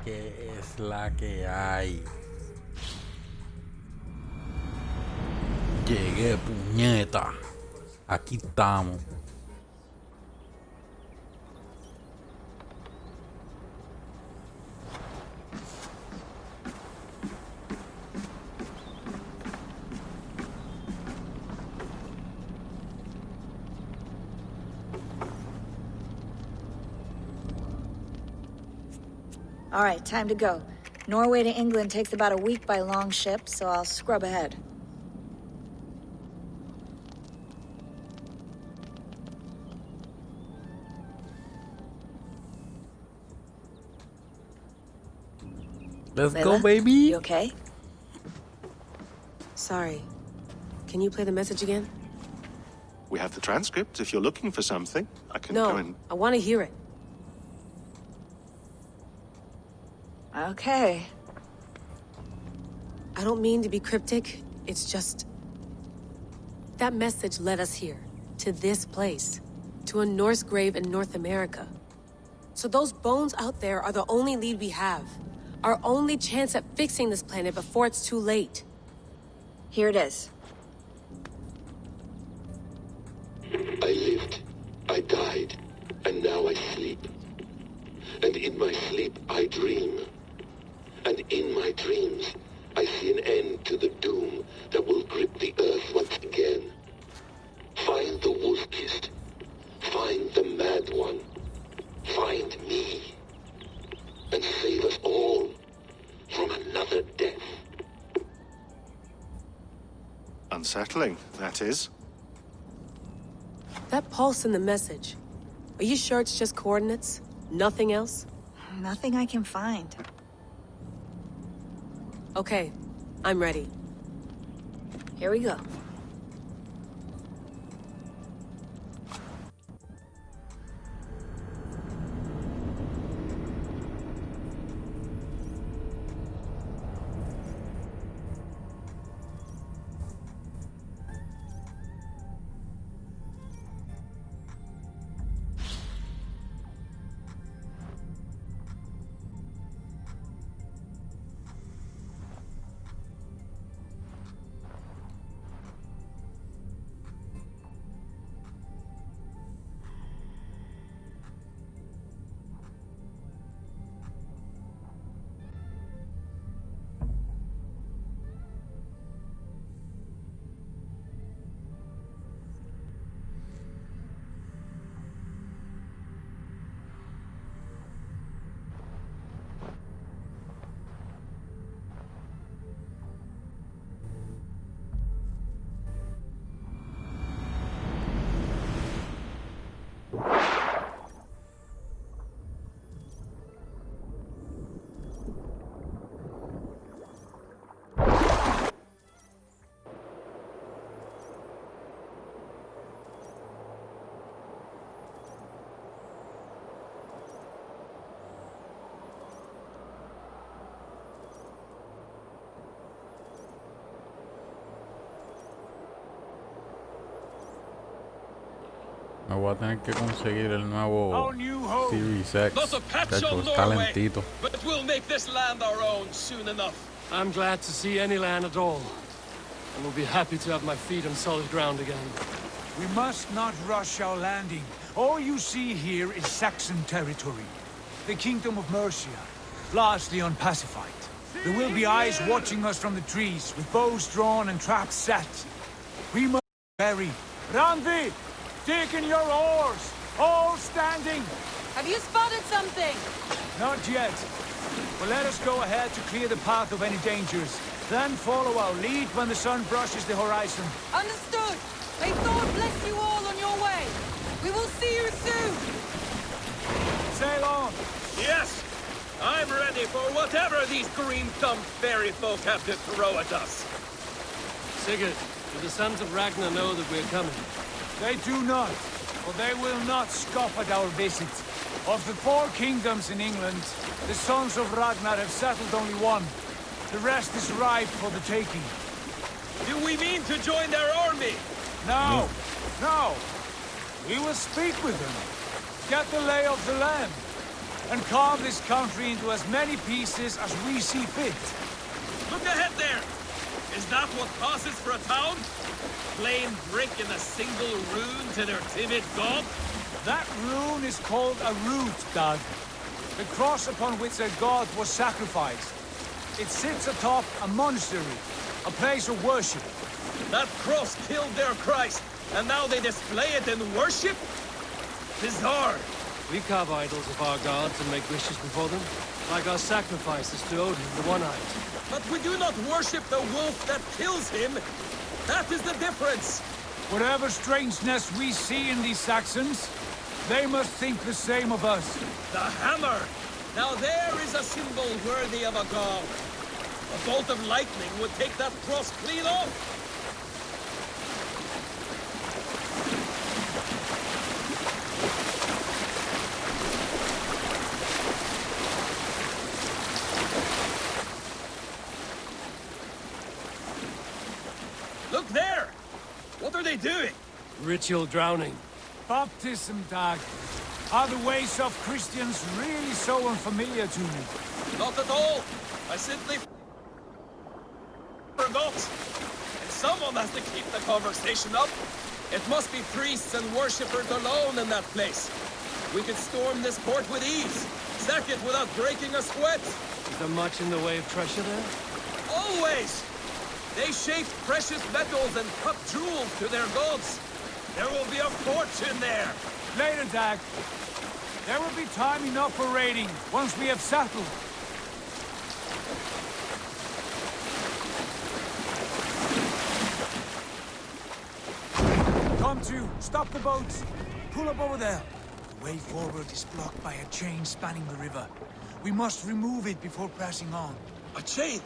¿Qué es la que hay? Llegué, puñeta. Aquí estamos. All right, time to go. Norway to England takes about a week by long ship, so I'll scrub ahead. Let's Layla, go, baby. You okay? Sorry. Can you play the message again? We have the transcript. If you're looking for something, I can No, go and... I want to hear it. Okay. I don't mean to be cryptic. It's just... That message led us here. To this place. To a Norse grave in North America. So those bones out there are the only lead we have. Our only chance at fixing this planet before it's too late. Here it is. I lived, I died, and now I sleep. And in my sleep I dream. And in my dreams, I see an end to the doom that will grip the earth once again. Find the wolf-kissed. Find the mad one. Find me. And save us all from another death. Unsettling, that is. That pulse in the message. Are you sure it's just coordinates? Nothing else? Nothing I can find. Okay, I'm ready. Here we go. Me voy a tener que conseguir el nuevo Our new home. Series X. Not a patch Cacho, on está Norway, lentito. but we'll make this land our own soon enough. I'm glad to see any land at all. And will be happy to have my feet on solid ground again. We must not rush our landing. All you see here is Saxon territory. The Kingdom of Mercia, largely unpacified. There will be eyes watching us from the trees, with bows drawn and traps set. We must bury. Randvi! Take in your oars! All standing! Have you spotted something? Not yet. But let us go ahead to clear the path of any dangers. Then follow our lead when the sun brushes the horizon. Understood. May God bless you all on your way. We will see you soon. Sail on! Yes! I'm ready for whatever these green-thumbed fairy folk have to throw at us. Sigurd, do the sons of Ragnar know that we're coming? They do not, for they will not scoff at our visit. Of the 4 kingdoms in England, the sons of Ragnar have settled only one. The rest is ripe for the taking. Do we mean to join their army? No, no. We will speak with them. Get the lay of the land. and carve this country into as many pieces as we see fit. Look ahead there! Is that what passes for a town? Plain brick and a single rune to their timid god? That rune is called a root, Doug. The cross upon which their god was sacrificed. It sits atop a monastery, a place of worship. That cross killed their Christ, and now they display it in worship? Bizarre. We carve idols of our gods and make wishes before them, like our sacrifices to Odin, the One-Eyed. But we do not worship the wolf that kills him. That is the difference. Whatever strangeness we see in these Saxons, they must think the same of us. The hammer! Now there is a symbol worthy of a god. A bolt of lightning would take that cross clean off. Look there! What are they doing? Ritual drowning. Baptism, Doug. Are the ways of Christians really so unfamiliar to you? Not at all. I simply forgot. And someone has to keep the conversation up. It must be priests and worshippers alone in that place. We could storm this port with ease. Sack it without breaking a sweat. Is there much in the way of treasure there? Always! They shape precious metals and cut jewels to their gods. There will be a fortune there. Later, Doug. There will be time enough for raiding once we have settled. Come to, stop the boats. Pull up over there. The way forward is blocked by a chain spanning the river. We must remove it before pressing on. A chain?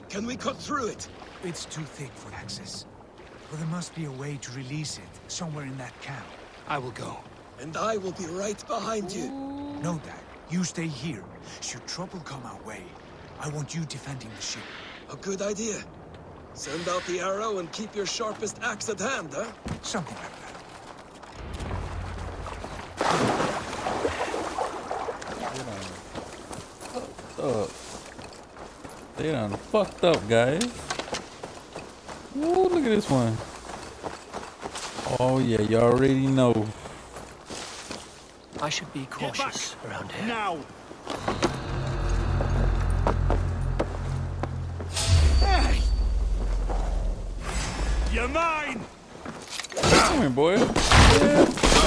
Can we cut through it? It's too thick for access. But there must be a way to release it, somewhere in that camp. I will go. And I will be right behind you. No, Dad. You stay here. Should trouble come our way, I want you defending the ship. A good idea. Send out the arrow and keep your sharpest axe at hand, huh? Something like that. They done fucked up, guys. Ooh, look at this one. Oh yeah, you already know. I should be cautious around here. Now! You're mine! Come here, boy. Yeah.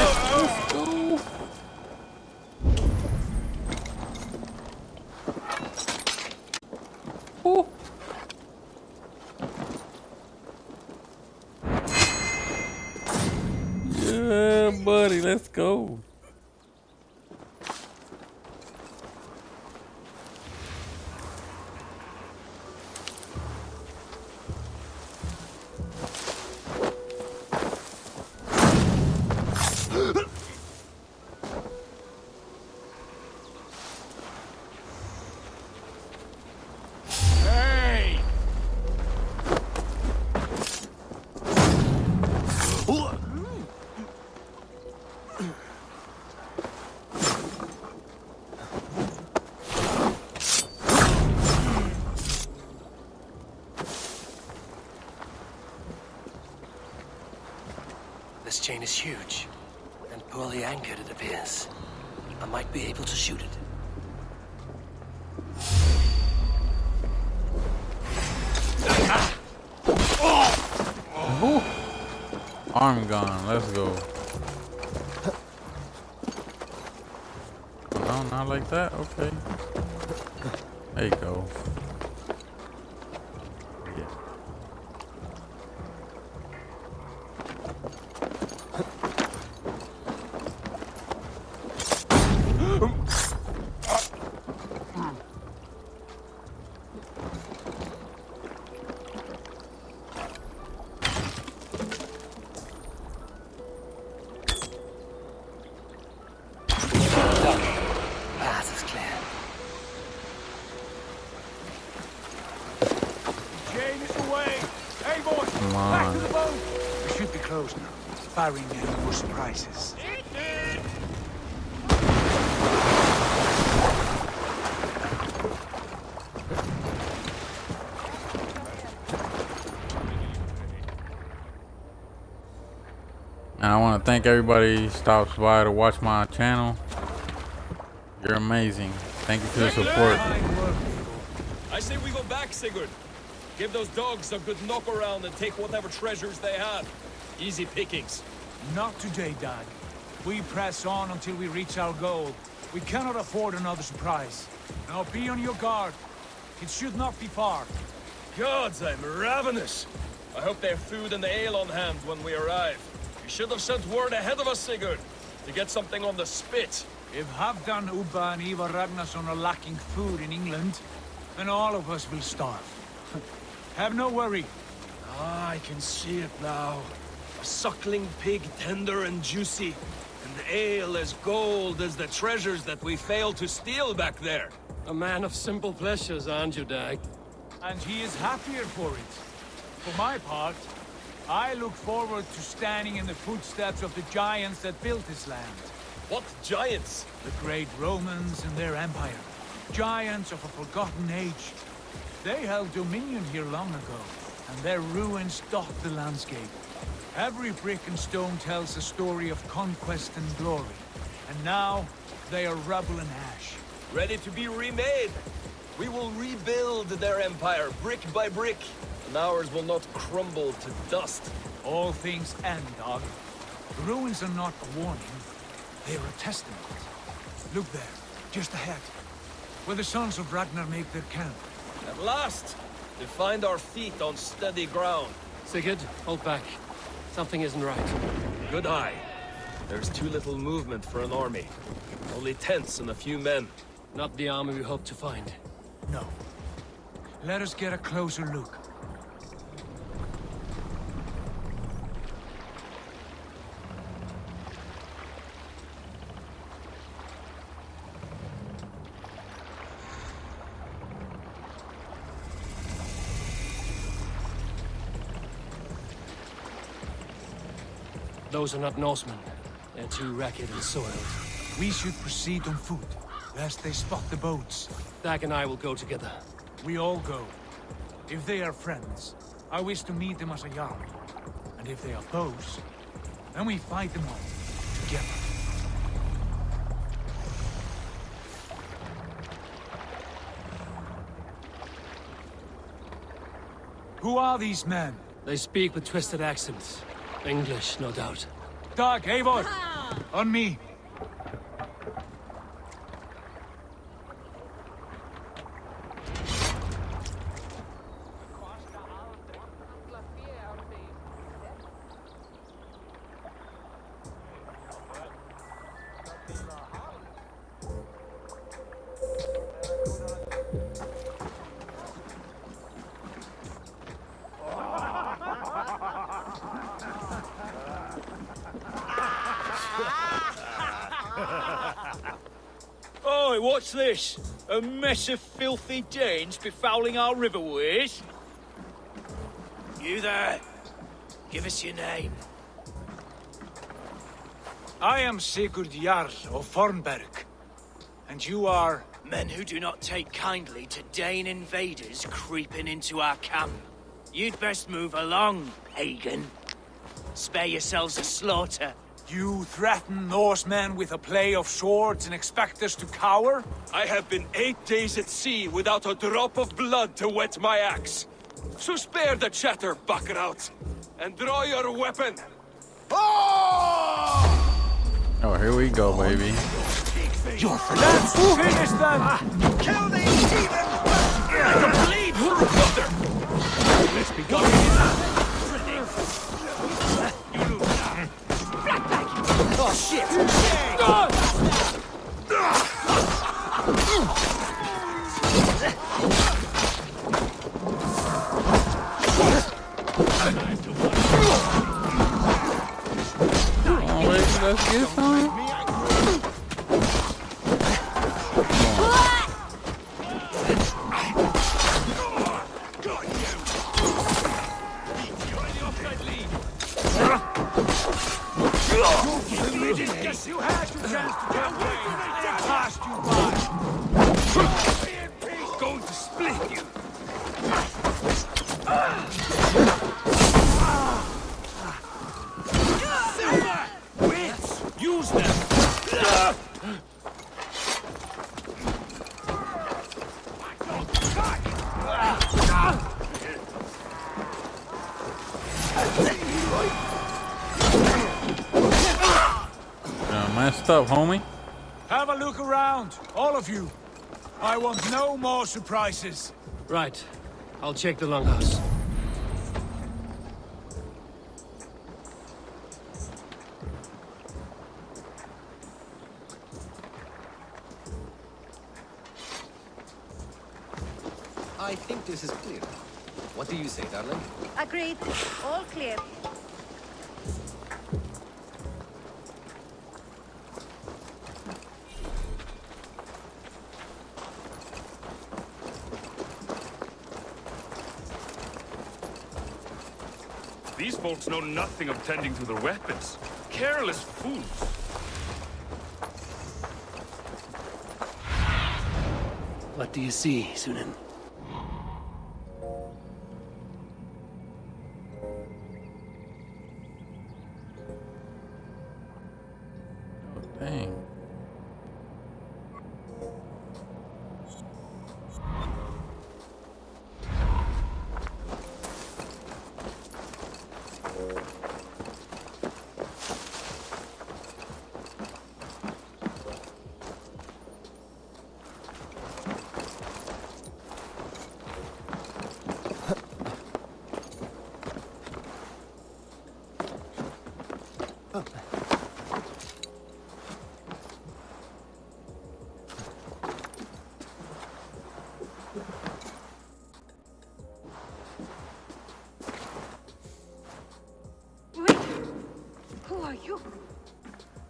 Let's go. Ooh. Yeah, buddy, let's go. Hey! This chain is huge, and poorly anchored, it appears. I might be able to shoot it. Ooh. Arm gone, let's go. No, not like that, okay. There you go. Yeah. Path is clear. Chain is away! Hey, boys! Come Back to on. the boat! We should be close now, barring any more surprises. thank everybody stops by to watch my channel. You're amazing. Thank you for the support. I say we go back, Sigurd. Give those dogs a good knock around and take whatever treasures they have. Easy pickings. Not today, Dad. We press on until we reach our goal. We cannot afford another surprise. Now be on your guard. It should not be far. Gods, I'm ravenous. I hope they have food and ale on hand when we arrive. You should have sent word ahead of us, Sigurd, to get something on the spit. If Halfdan, Ubba and Ivar Ragnarsson are lacking food in England, then all of us will starve. Have no worry. Ah, I can see it now. A suckling pig, tender and juicy. And ale as gold as the treasures that we failed to steal back there. A man of simple pleasures, aren't you, Dag? And he is happier for it. For my part, I look forward to standing in the footsteps of the giants that built this land. What giants? The great Romans and their empire. Giants of a forgotten age. They held dominion here long ago, and their ruins dot the landscape. Every brick and stone tells a story of conquest and glory. And now, they are rubble and ash. Ready to be remade. We will rebuild their empire, brick by brick. And ours will not crumble to dust. All things end, dog. The ruins are not a warning. They are a testament. Look there, just ahead. Where the sons of Ragnar make their camp. At last, to find our feet on steady ground. Sigurd, hold back. Something isn't right. Good eye. There's too little movement for an army. Only tents and a few men. Not the army we hope to find. No. Let us get a closer look. Those are not Norsemen. They're too ragged and soiled. We should proceed on foot, lest they spot the boats. Dag and I will go together. We all go. If they are friends, I wish to meet them as a Jarl. And if they are foes, then we fight them all, together. Who are these men? They speak with twisted accents. English, no doubt. Dag, Eivor! On me! Oi, what's this? A mess of filthy Danes befouling our riverways? You there. Give us your name. I am Sigurd Jarl of Fornberg. And you are... Men who do not take kindly to Dane invaders creeping into our camp. You'd best move along, Hagen. Spare yourselves a slaughter. You threaten Norsemen with a play of swords and expect us to cower? I have been 8 days at sea without a drop of blood to wet my axe. So spare the chatter, Buckerout, and draw your weapon. Oh, here we go, baby. Let's finish them! Kill these demons! I can bleed through thunder! Let's be going. Oh, shit! Oh, baby, let's get some. You had your chance to get away. They passed you by. Going to split you. What's up, homie? Have a look around, all of you. I want no more surprises. Right. I'll check the longhouse. I think this is clear. What do you say, darling? Agreed. All clear. These folks know nothing of tending to their weapons. Careless fools. What do you see, Sunan? Dang. Wait! Who are you?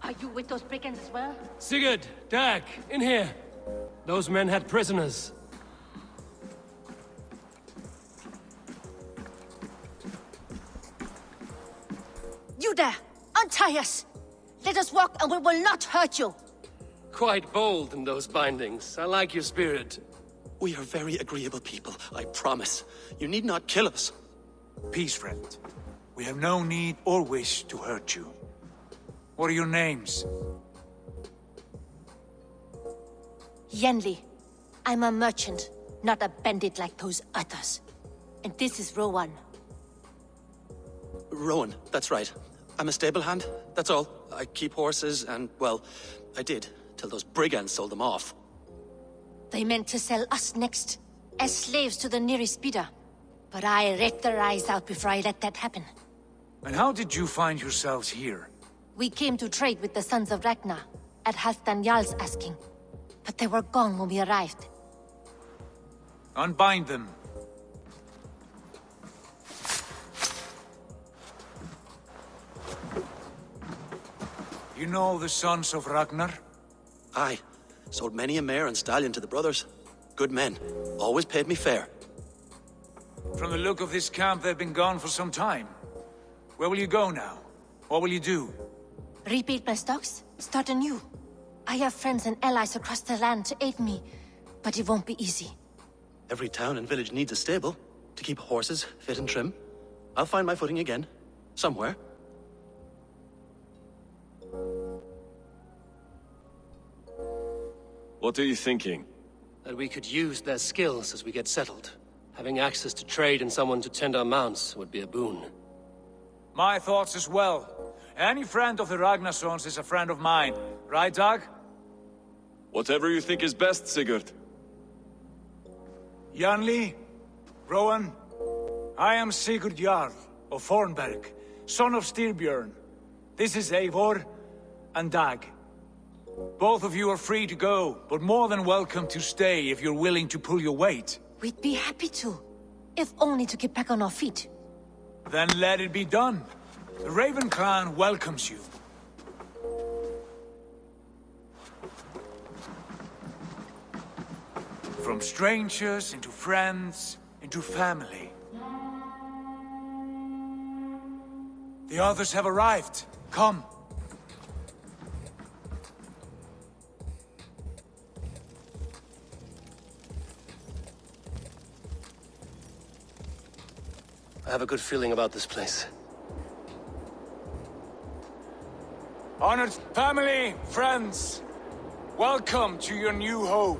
Are you with those brigands as well? Sigurd! Dag! In here! Those men had prisoners. You there! Untie us! Let us walk and we will not hurt you! Quite bold in those bindings. I like your spirit. We are very agreeable people, I promise. You need not kill us. Peace, friend. We have no need or wish to hurt you. What are your names? Yenli. I'm a merchant, not a bandit like those others. And this is Rowan. Rowan, that's right. I'm a stable hand, that's all. I keep horses and, well, I did, till those brigands sold them off. They meant to sell us next, as slaves to the nearest speeder. But I rat their eyes out before I let that happen. And how did you find yourselves here? We came to trade with the Sons of Ragnar, at Halfdan Jarl's asking. But they were gone when we arrived. Unbind them. You know the Sons of Ragnar? Aye. Sold many a mare and stallion to the brothers. Good men. Always paid me fair. From the look of this camp, they've been gone for some time. Where will you go now? What will you do? Rebuild my stocks, start anew. I have friends and allies across the land to aid me, but it won't be easy. Every town and village needs a stable to keep horses fit and trim. I'll find my footing again. Somewhere. What are you thinking? That we could use their skills as we get settled. Having access to trade and someone to tend our mounts would be a boon. My thoughts as well. Any friend of the Ragnarsons is a friend of mine. Right, Dag? Whatever you think is best, Sigurd. Janli, Rowan, I am Sigurd Jarl of Fornberg, son of Styrbjörn. This is Eivor and Dag. Both of you are free to go, but more than welcome to stay if you're willing to pull your weight. We'd be happy to, if only to get back on our feet. Then let it be done. The Raven clan welcomes you. From strangers into friends, into family. The others have arrived. Come. I have a good feeling about this place. Honored family, friends, welcome to your new home.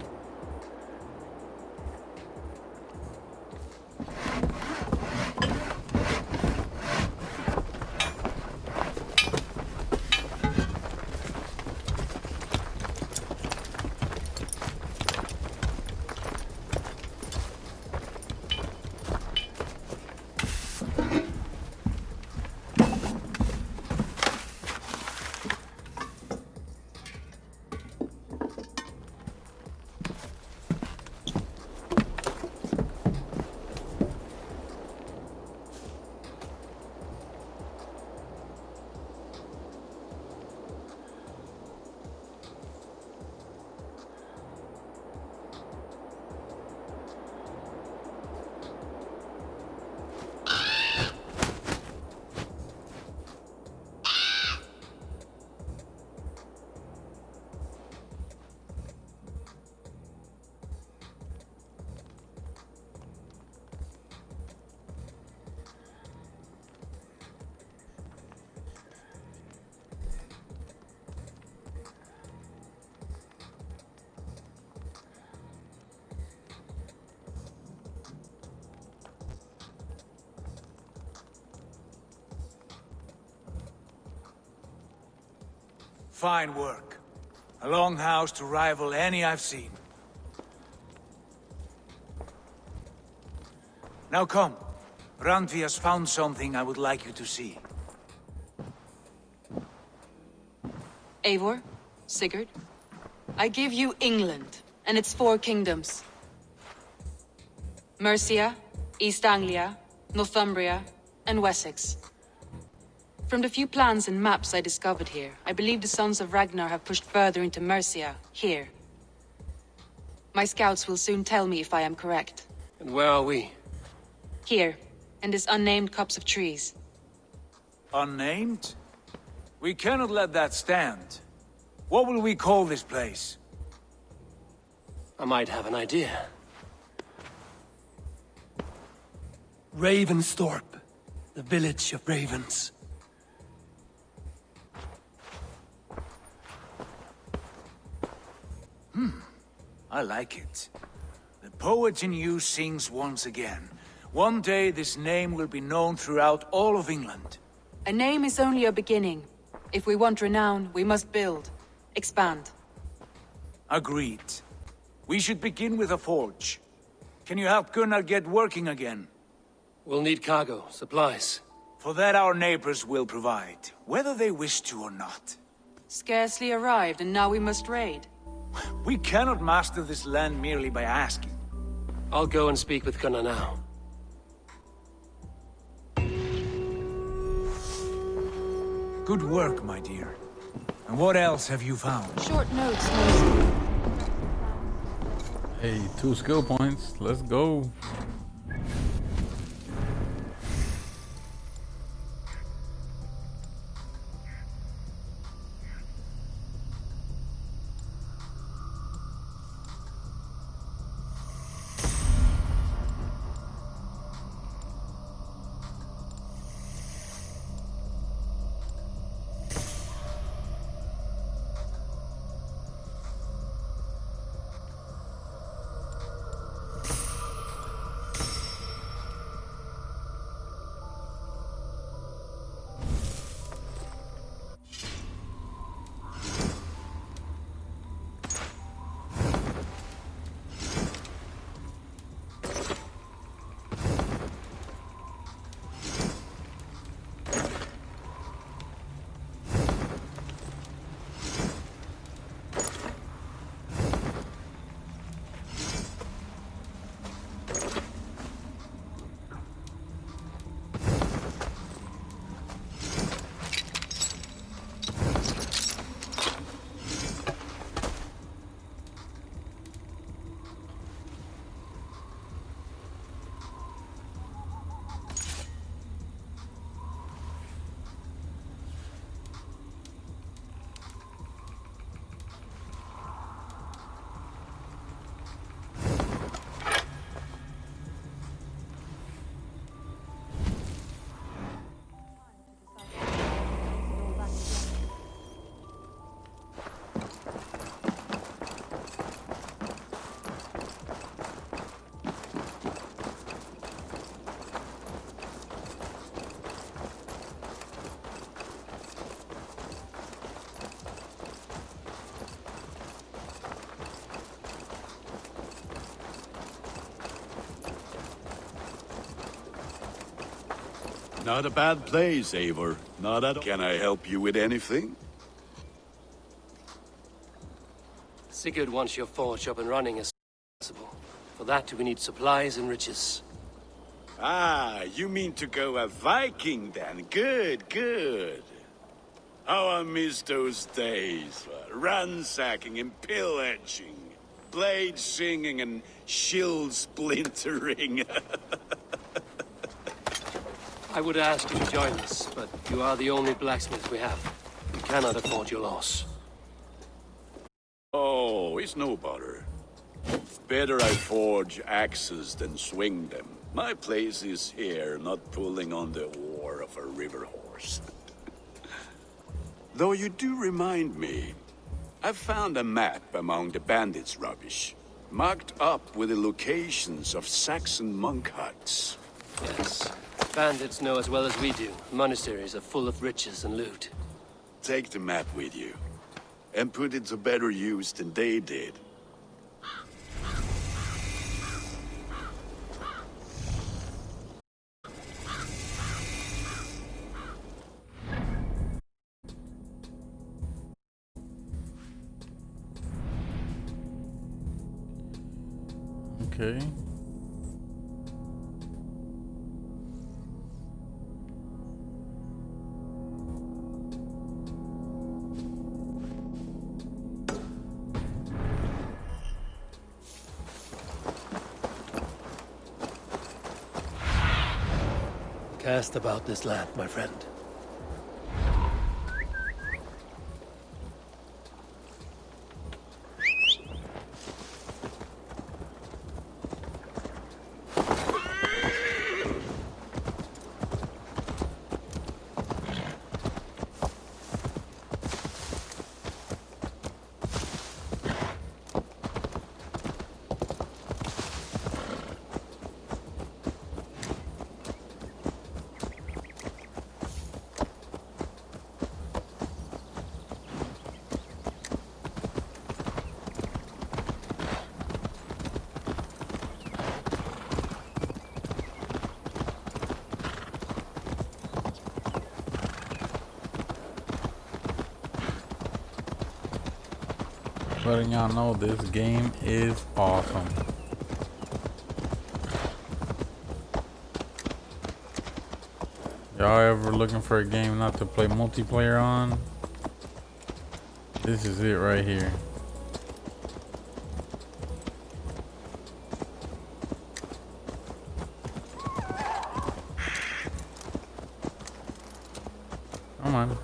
Fine work. A longhouse to rival any I've seen. Now come. Randvi has found something I would like you to see. Eivor, Sigurd, I give you England and its 4 kingdoms. Mercia, East Anglia, Northumbria, and Wessex. From the few plans and maps I discovered here, I believe the Sons of Ragnar have pushed further into Mercia, here. My scouts will soon tell me if I am correct. And where are we? Here, in this unnamed copse of trees. Unnamed? We cannot let that stand. What will we call this place? I might have an idea. Ravensthorpe, the village of ravens. I like it. The poet in you sings once again. One day this name will be known throughout all of England. A name is only a beginning. If we want renown, we must build, expand. Agreed. We should begin with a forge. Can you help Gunnar get working again? We'll need cargo, supplies. For that our neighbors will provide, whether they wish to or not. Scarcely arrived, and now we must raid. We cannot master this land merely by asking. I'll go and speak with Gunnar now. Good work, my dear. And what else have you found? Short notes, Hey, 2 skill points. Let's go. Not a bad place, Eivor. Not at all. Can I help you with anything? Sigurd wants your forge up and running as possible. For that, we need supplies and riches. Ah, you mean to go a Viking then? Good, good. How I miss those days. Ransacking and pillaging. Blade singing and shield splintering. I would ask you to join us, but you are the only blacksmith we have. We cannot afford your loss. Oh, it's no bother. Better I forge axes than swing them. My place is here, not pulling on the oar of a river horse. Though you do remind me, I found a map among the bandits' rubbish, marked up with the locations of Saxon monk huts. Yes. Bandits know as well as we do. Monasteries are full of riches and loot. Take the map with you. and put it to better use than they did. Okay. Cast about this land, my friend. Letting y'all know this game is awesome. Y'all ever looking for a game not to play multiplayer on? This is it right here. Come on.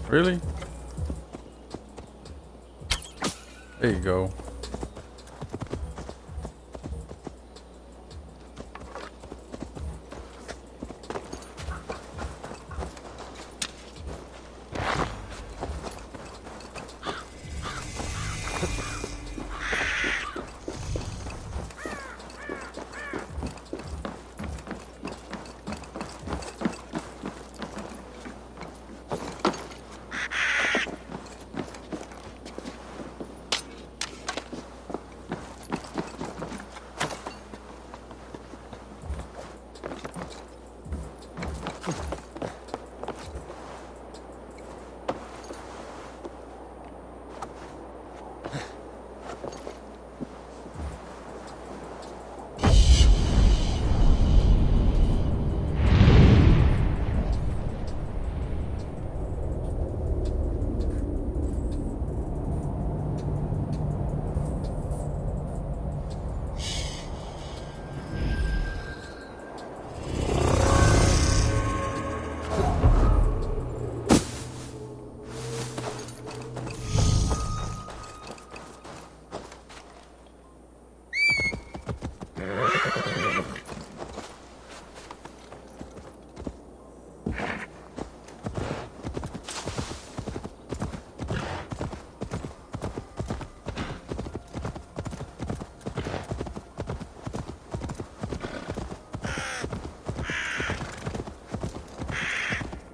Really? There you go.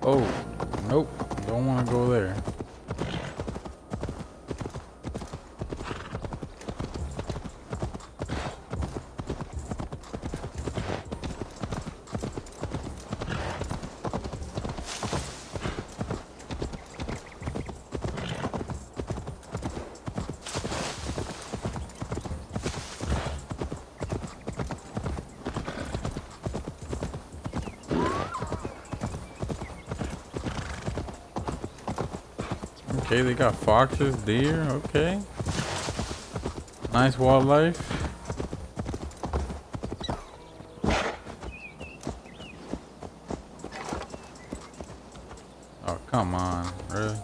Oh, nope. Don't want to go there. Okay, they got foxes, deer, okay. Nice wildlife. Oh, come on, really?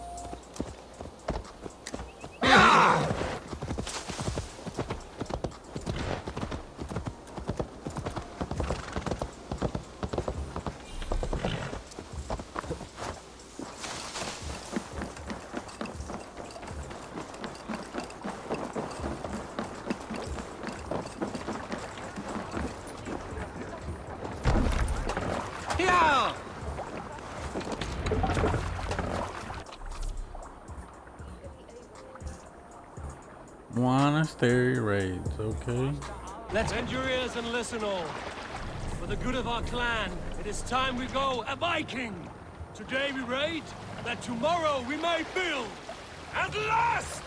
Monastery raids, okay. Let's bend your ears and listen all. For the good of our clan, it is time we go a Viking. Today we raid, that tomorrow we may build. At last!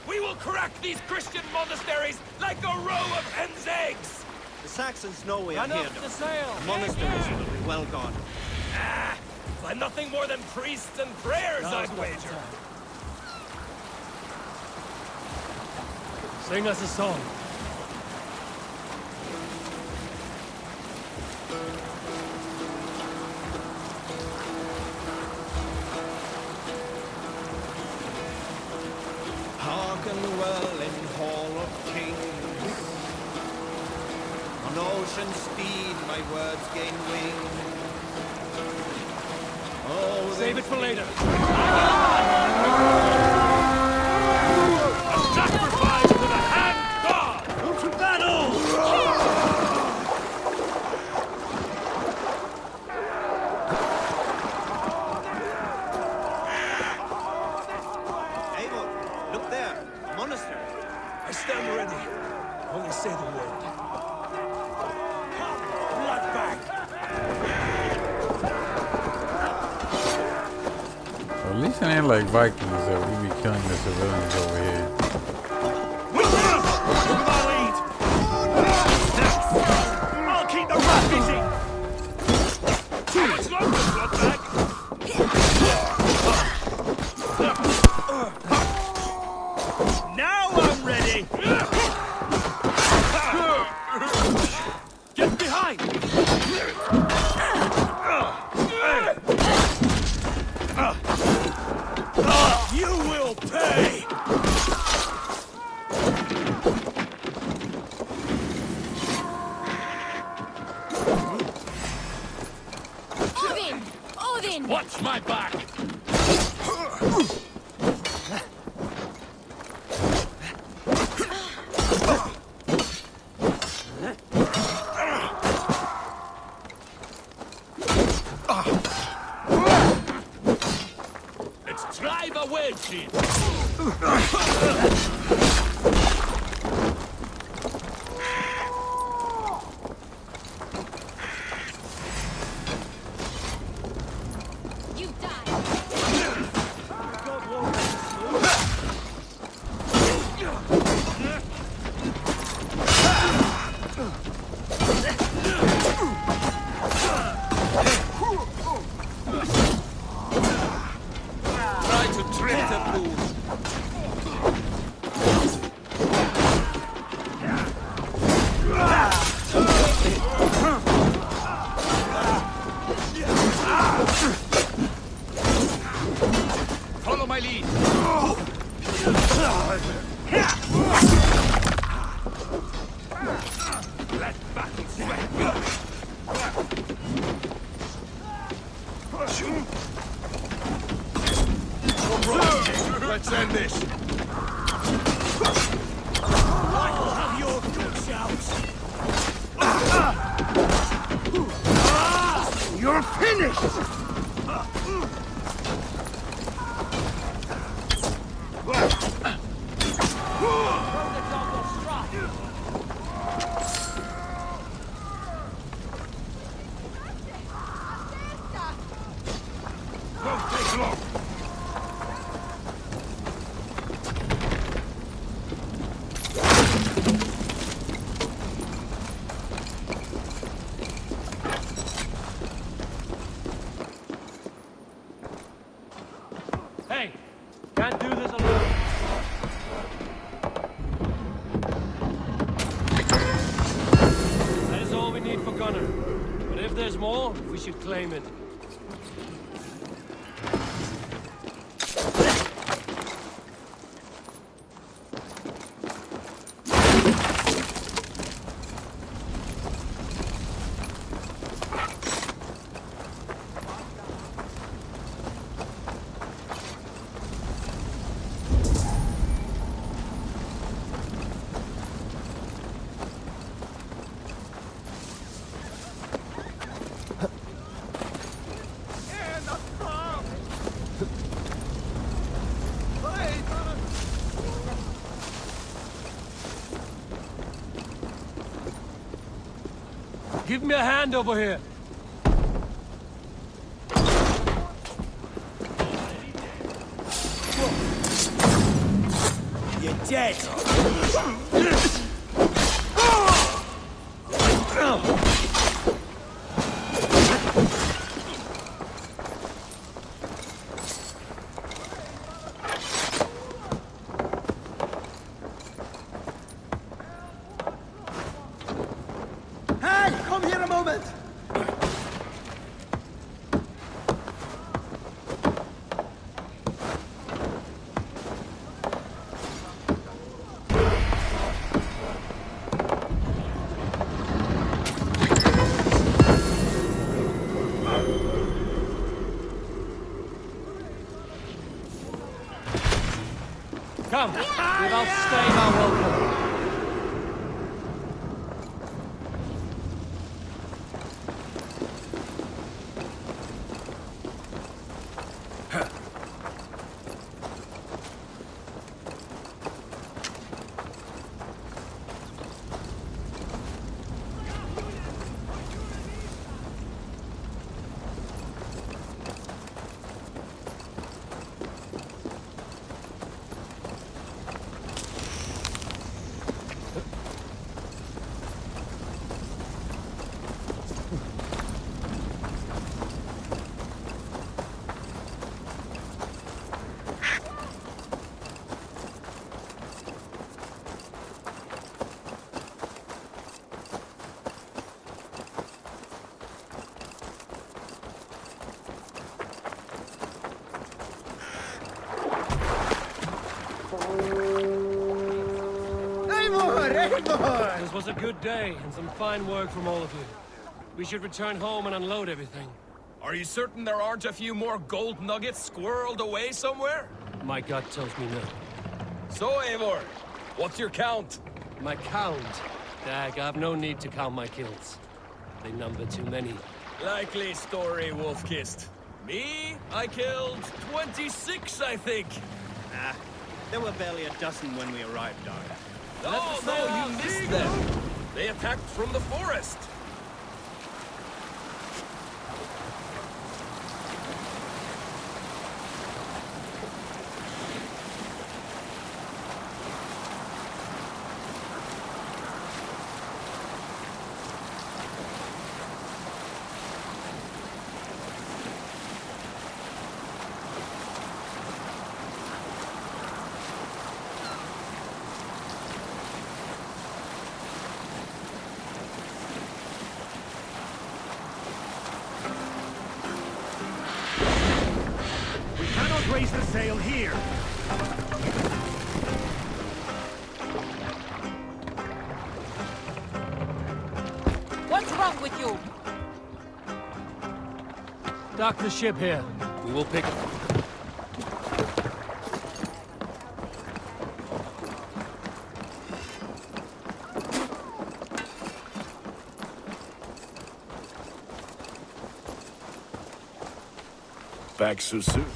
We will crack these Christian monasteries like a row of hen's eggs! The Saxons know we are Run here, up though. the sail! The monasteries will be well gone. Ah, by nothing more than priests and prayers, I'd wager. Sing us a song. Hearken well in Hall of Kings. On ocean steed my words gain wing. Oh, Save it for later. A sacrifice to the hand god! Go to battle! Abel, look there. A monastery. I stand ready. Only say the word. Bloodbag! At least it ain't like Vikings that we be killing the civilians over here. I'll keep the rat busy! How much longer, Bloodbag? Now I'm ready! Get behind! You will pay! Odin! Odin! Watch my back! Let's drive a wedge in! You die! Try to trip the fool! Follow my lead! Let battle sweat begin! Let's end this! I'll have your good shouts! You're finished! Won't take long! Hey! Can't do this alone. That is all we need for Gunner. But if there's more, we should claim it. Give me a hand over here. You're dead! Hey, come here a moment! Come, without staying our welcome. This was a good day, and some fine work from all of you. We should return home and unload everything. Are you certain there aren't a few more gold nuggets squirreled away somewhere? My gut tells me no. So, Eivor, what's your count? My count? Dag, I've no need to count my kills. They number too many. Likely story, Wolf-Kissed. Me? I killed 26, I think. Nah, there were barely a dozen when we arrived, Dara. No, you missed them. They attacked from the forest. Raise the sail here. What's wrong with you? Dock the ship here. We will pick... Back so soon.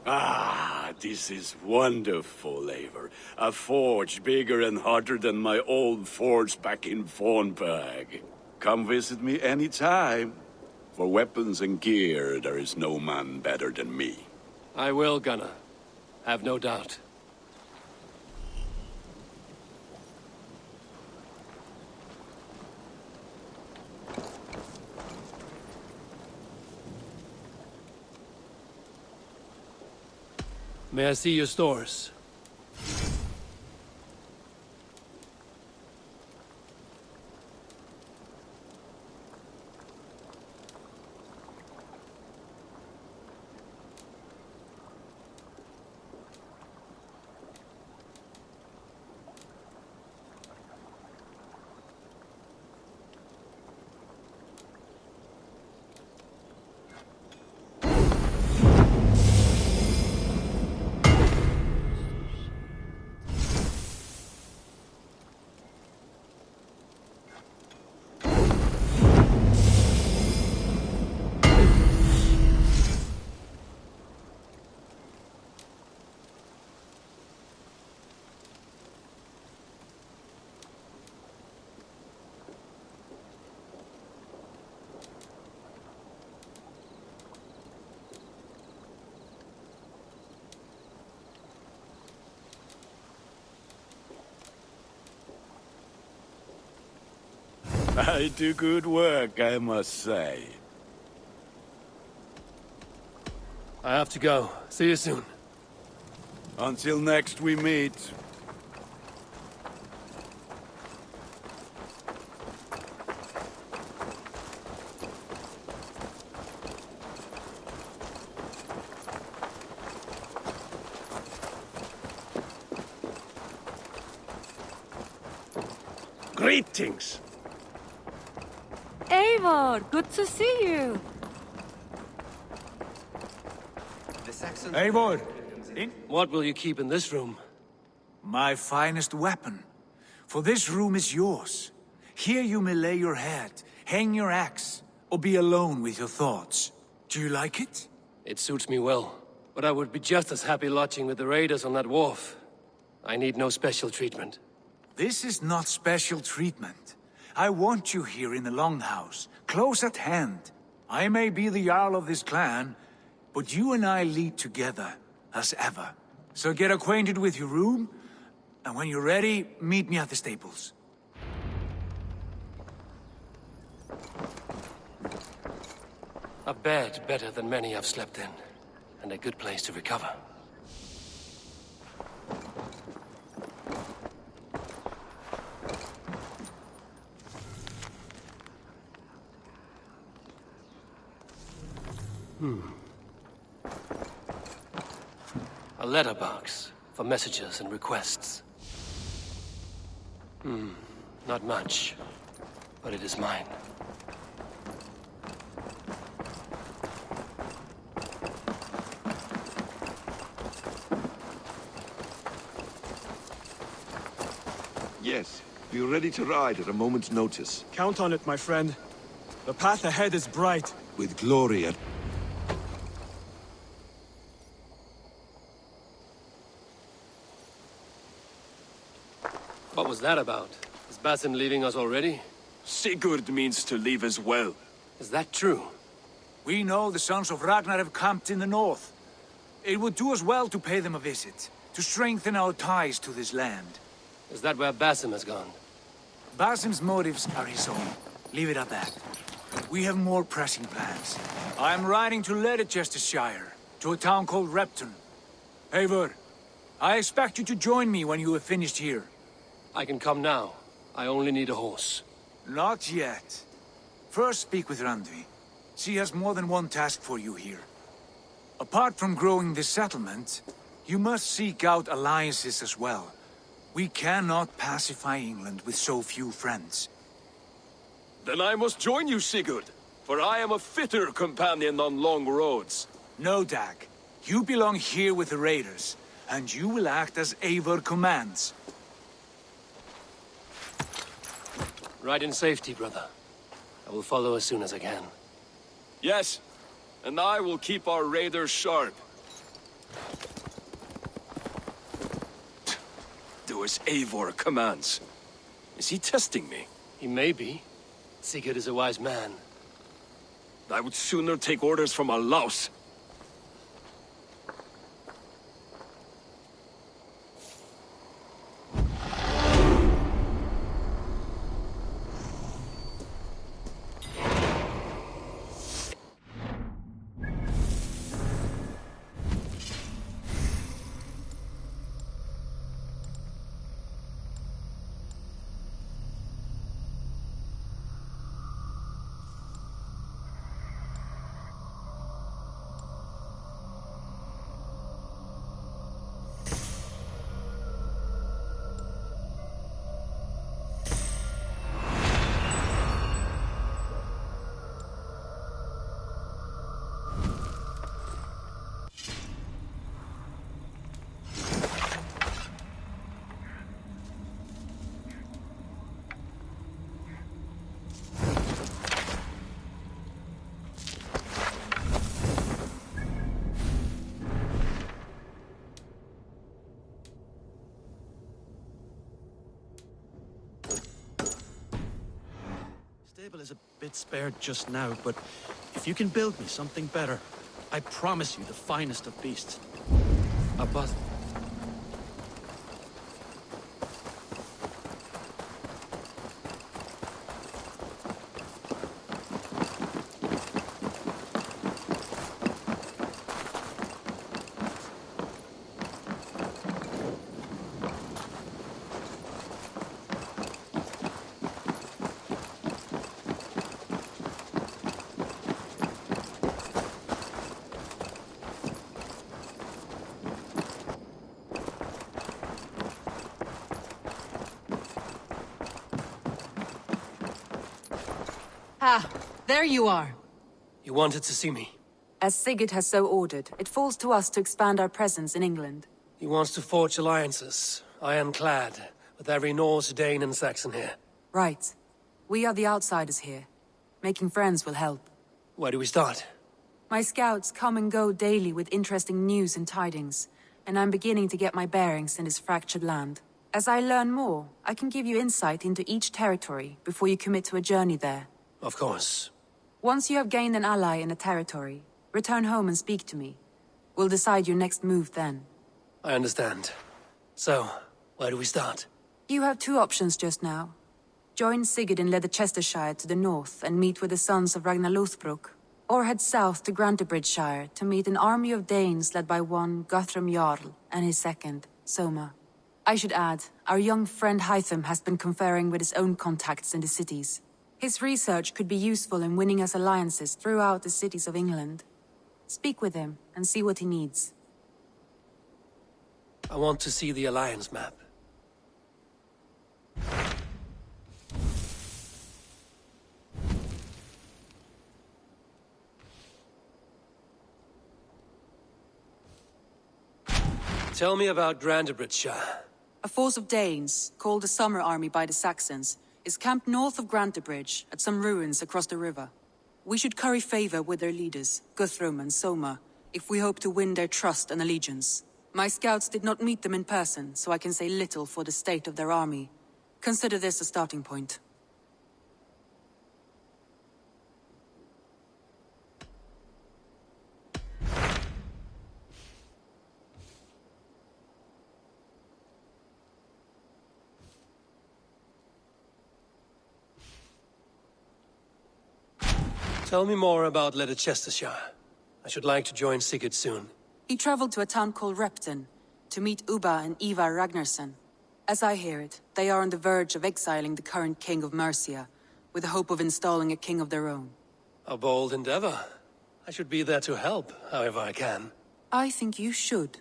Ah, this is wonderful, Eivor. A forge bigger and hotter than my old forge back in Fornburg. Come visit me anytime. For weapons and gear, there is no man better than me. I will, Gunnar. Have no doubt. May I see your stores? I do good work, I must say. I have to go. See you soon. Until next we meet. Greetings. Eivor, good to see you. Eivor, What will you keep in this room? my finest weapon. For this room is yours. Here you may lay your head, hang your axe, or be alone with your thoughts. Do you like it? It suits me well, but I would be just as happy lodging with the raiders on that wharf. I need no special treatment. This is not special treatment. I want you here in the Longhouse, close at hand. I may be the Jarl of this clan, but you and I lead together, as ever. So get acquainted with your room, and when you're ready, meet me at the stables. A bed better than many I've slept in, and a good place to recover. A letterbox for messages and requests. Not much, but it is mine. Yes, be ready to ride at a moment's notice. Count on it, my friend. The path ahead is bright. With glory at... What was that about? Is Basim leaving us already? Sigurd means to leave as well. Is that true? We know the sons of Ragnar have camped in the north. It would do us well to pay them a visit, to strengthen our ties to this land. Is that where Basim has gone? Basim's motives are his own. Leave it at that. We have more pressing plans. I'm riding to Leicestershire, to a town called Repton. Eivor, I expect you to join me when you have finished here. I can come now. I only need a horse. Not yet. First speak with Randvi. She has more than one task for you here. Apart from growing this settlement, you must seek out alliances as well. We cannot pacify England with so few friends. Then I must join you, Sigurd, for I am a fitter companion on long roads. No, Dag. You belong here with the raiders, and you will act as Eivor commands. Ride in safety, brother. I will follow as soon as I can. Yes, and I will keep our raiders sharp. Do as Eivor commands. Is he testing me? He may be. Sigurd is a wise man. I would sooner take orders from a louse. Stable is a bit spared just now, but if you can build me something better, I promise you the finest of beasts. A bus. Ah, there you are. You wanted to see me? As Sigurd has so ordered, it falls to us to expand our presence in England. He wants to forge alliances, ironclad, with every Norse, Dane, and Saxon here. Right. We are the outsiders here. Making friends will help. Where do we start? My scouts come and go daily with interesting news and tidings, and I'm beginning to get my bearings in this fractured land. As I learn more, I can give you insight into each territory before you commit to a journey there. Of course. Once you have gained an ally in a territory, return home and speak to me. We'll decide your next move then. I understand. So, where do we start? You have two options just now. Join Sigurd in Leicestershire to the north and meet with the sons of Ragnar Lothbrok, or head south to Grantebridgeshire to meet an army of Danes led by one Guthrum Jarl and his second, Soma. I should add, our young friend Hytham has been conferring with his own contacts in the cities. His research could be useful in winning us alliances throughout the cities of England. Speak with him and see what he needs. I want to see the alliance map. Tell me about Grantebridgeshire. A force of Danes, called the Summer Army by the Saxons, is camped north of Grantebridge at some ruins across the river. We should curry favor with their leaders, Guthrum and Soma, if we hope to win their trust and allegiance. My scouts did not meet them in person, so I can say little for the state of their army. Consider this a starting point. Tell me more about Leicestershire. I should like to join Sigurd soon. He traveled to a town called Repton to meet Ubba and Ivar Ragnarsson. As I hear it, they are on the verge of exiling the current king of Mercia, with the hope of installing a king of their own. A bold endeavor. I should be there to help, however I can. I think you should.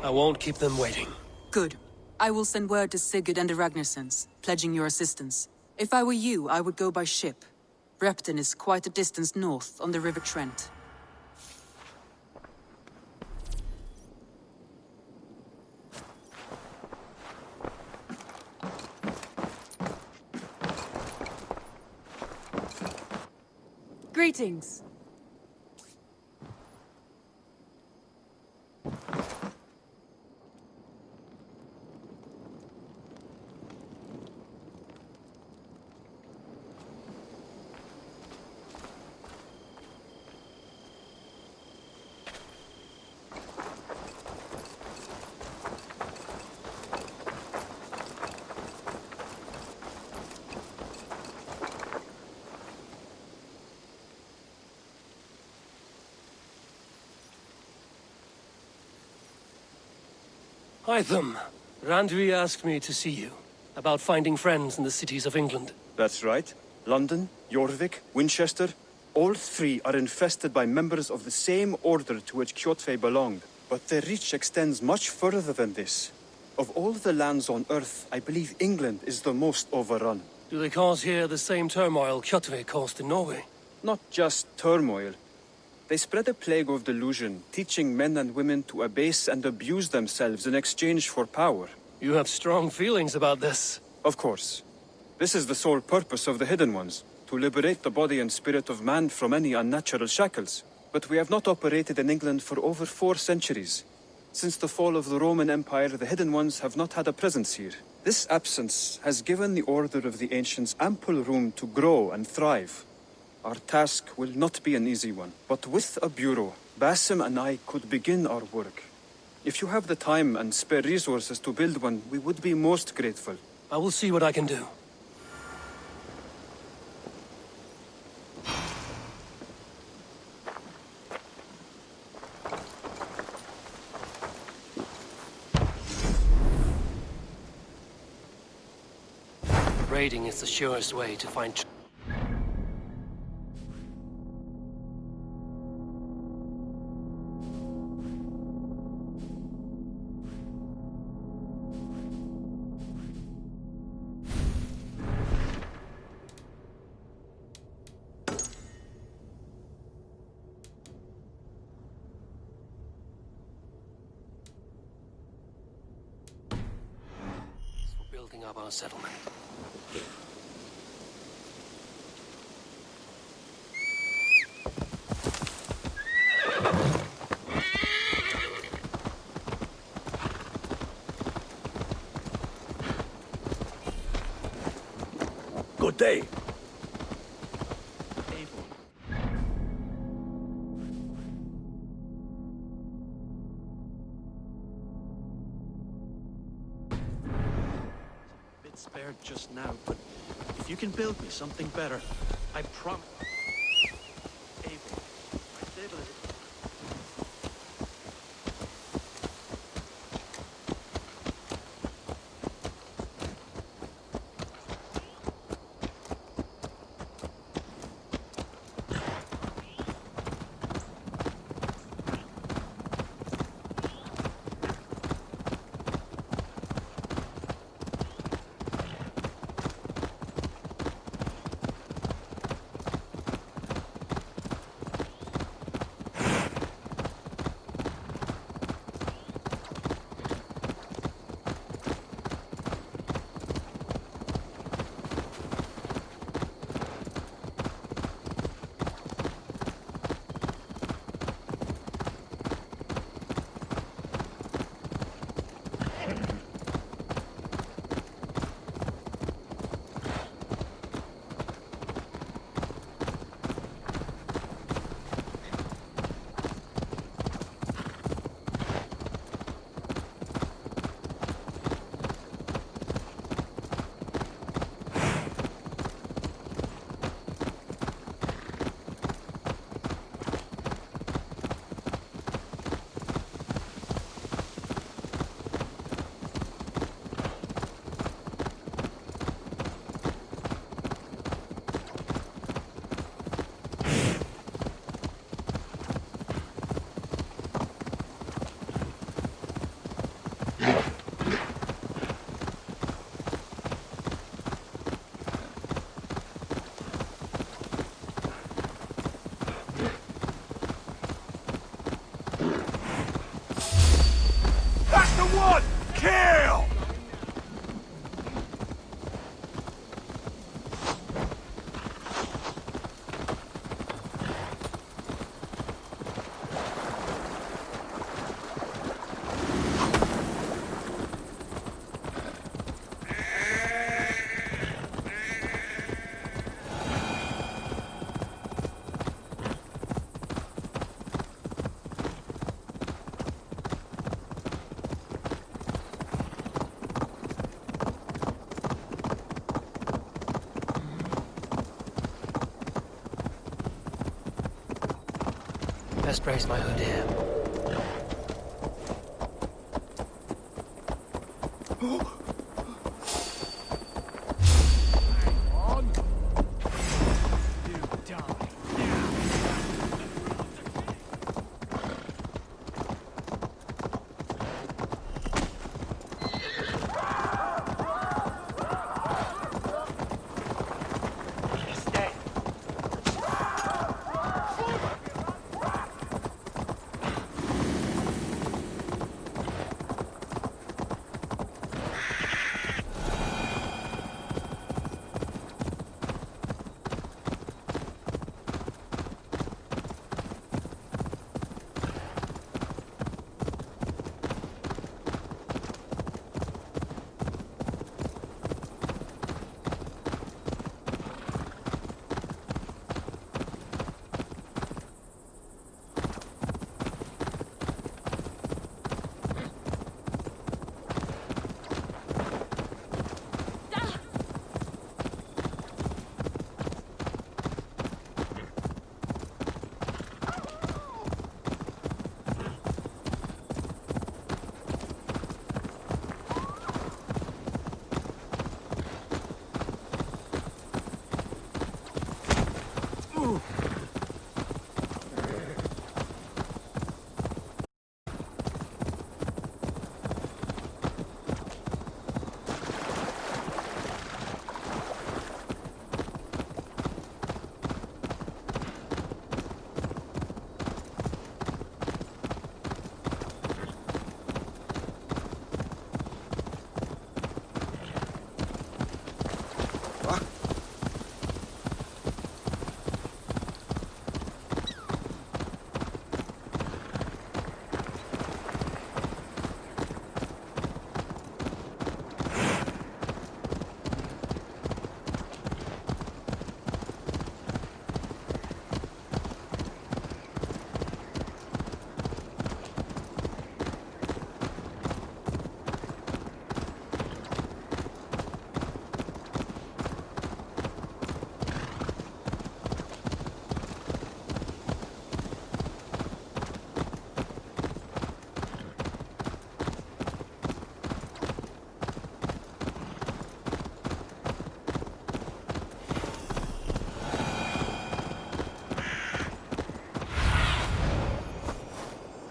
I won't keep them waiting. Good. I will send word to Sigurd and the Ragnarssons, pledging your assistance. If I were you, I would go by ship. Repton is quite a distance north on the River Trent. Greetings. Hytham, Randvi asked me to see you, about finding friends in the cities of England. That's right. London, Jorvik, Winchester, all three are infested by members of the same order to which Kjotve belonged. But their reach extends much further than this. Of all the lands on Earth, I believe England is the most overrun. Do they cause here the same turmoil Kjotve caused in Norway? Not just turmoil. They spread a plague of delusion, teaching men and women to abase and abuse themselves in exchange for power. You have strong feelings about this. Of course. This is the sole purpose of the Hidden Ones, to liberate the body and spirit of man from any unnatural shackles. But we have not operated in England for over 4 centuries. Since the fall of the Roman Empire, the Hidden Ones have not had a presence here. This absence has given the Order of the Ancients ample room to grow and thrive. Our task will not be an easy one, but with a bureau, Basim and I could begin our work. If you have the time and spare resources to build one, we would be most grateful. I will see what I can do. Raiding is the surest way to find... building up our settlement. Good day. Bit spared just now, but if you can build me something better, I promise. Able. My stable is. That's the one! Kill! Best raise my hood here.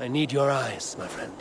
need your eyes, my friend.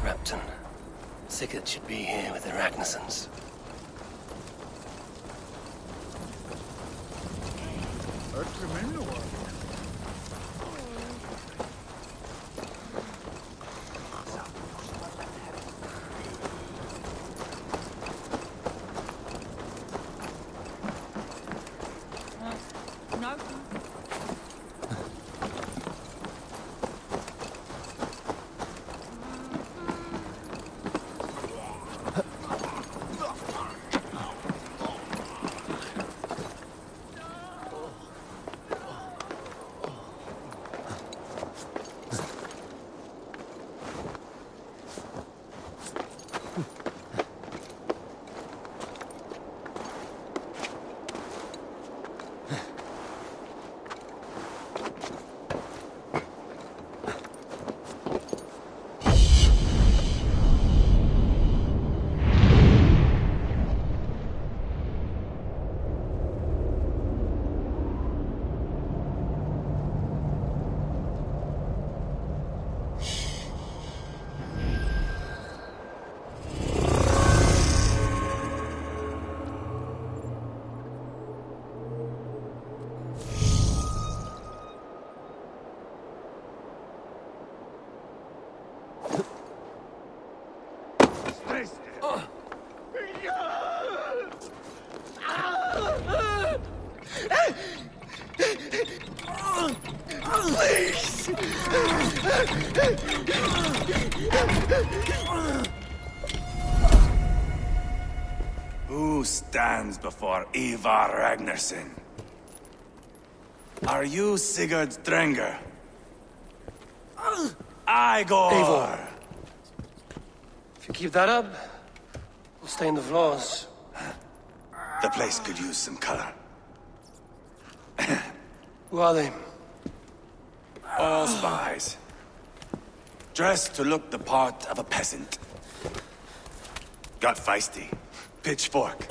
Repton. Sigurd should be here with the Ragnarsons. Who stands before Ivar Ragnarsson? Are you Sigurd Drenger? Igor! Eivor. If you keep that up, we'll stay in the floors. The place could use some color. Who are they? All spies. Dressed to look the part of a peasant. Got feisty. Pitchfork.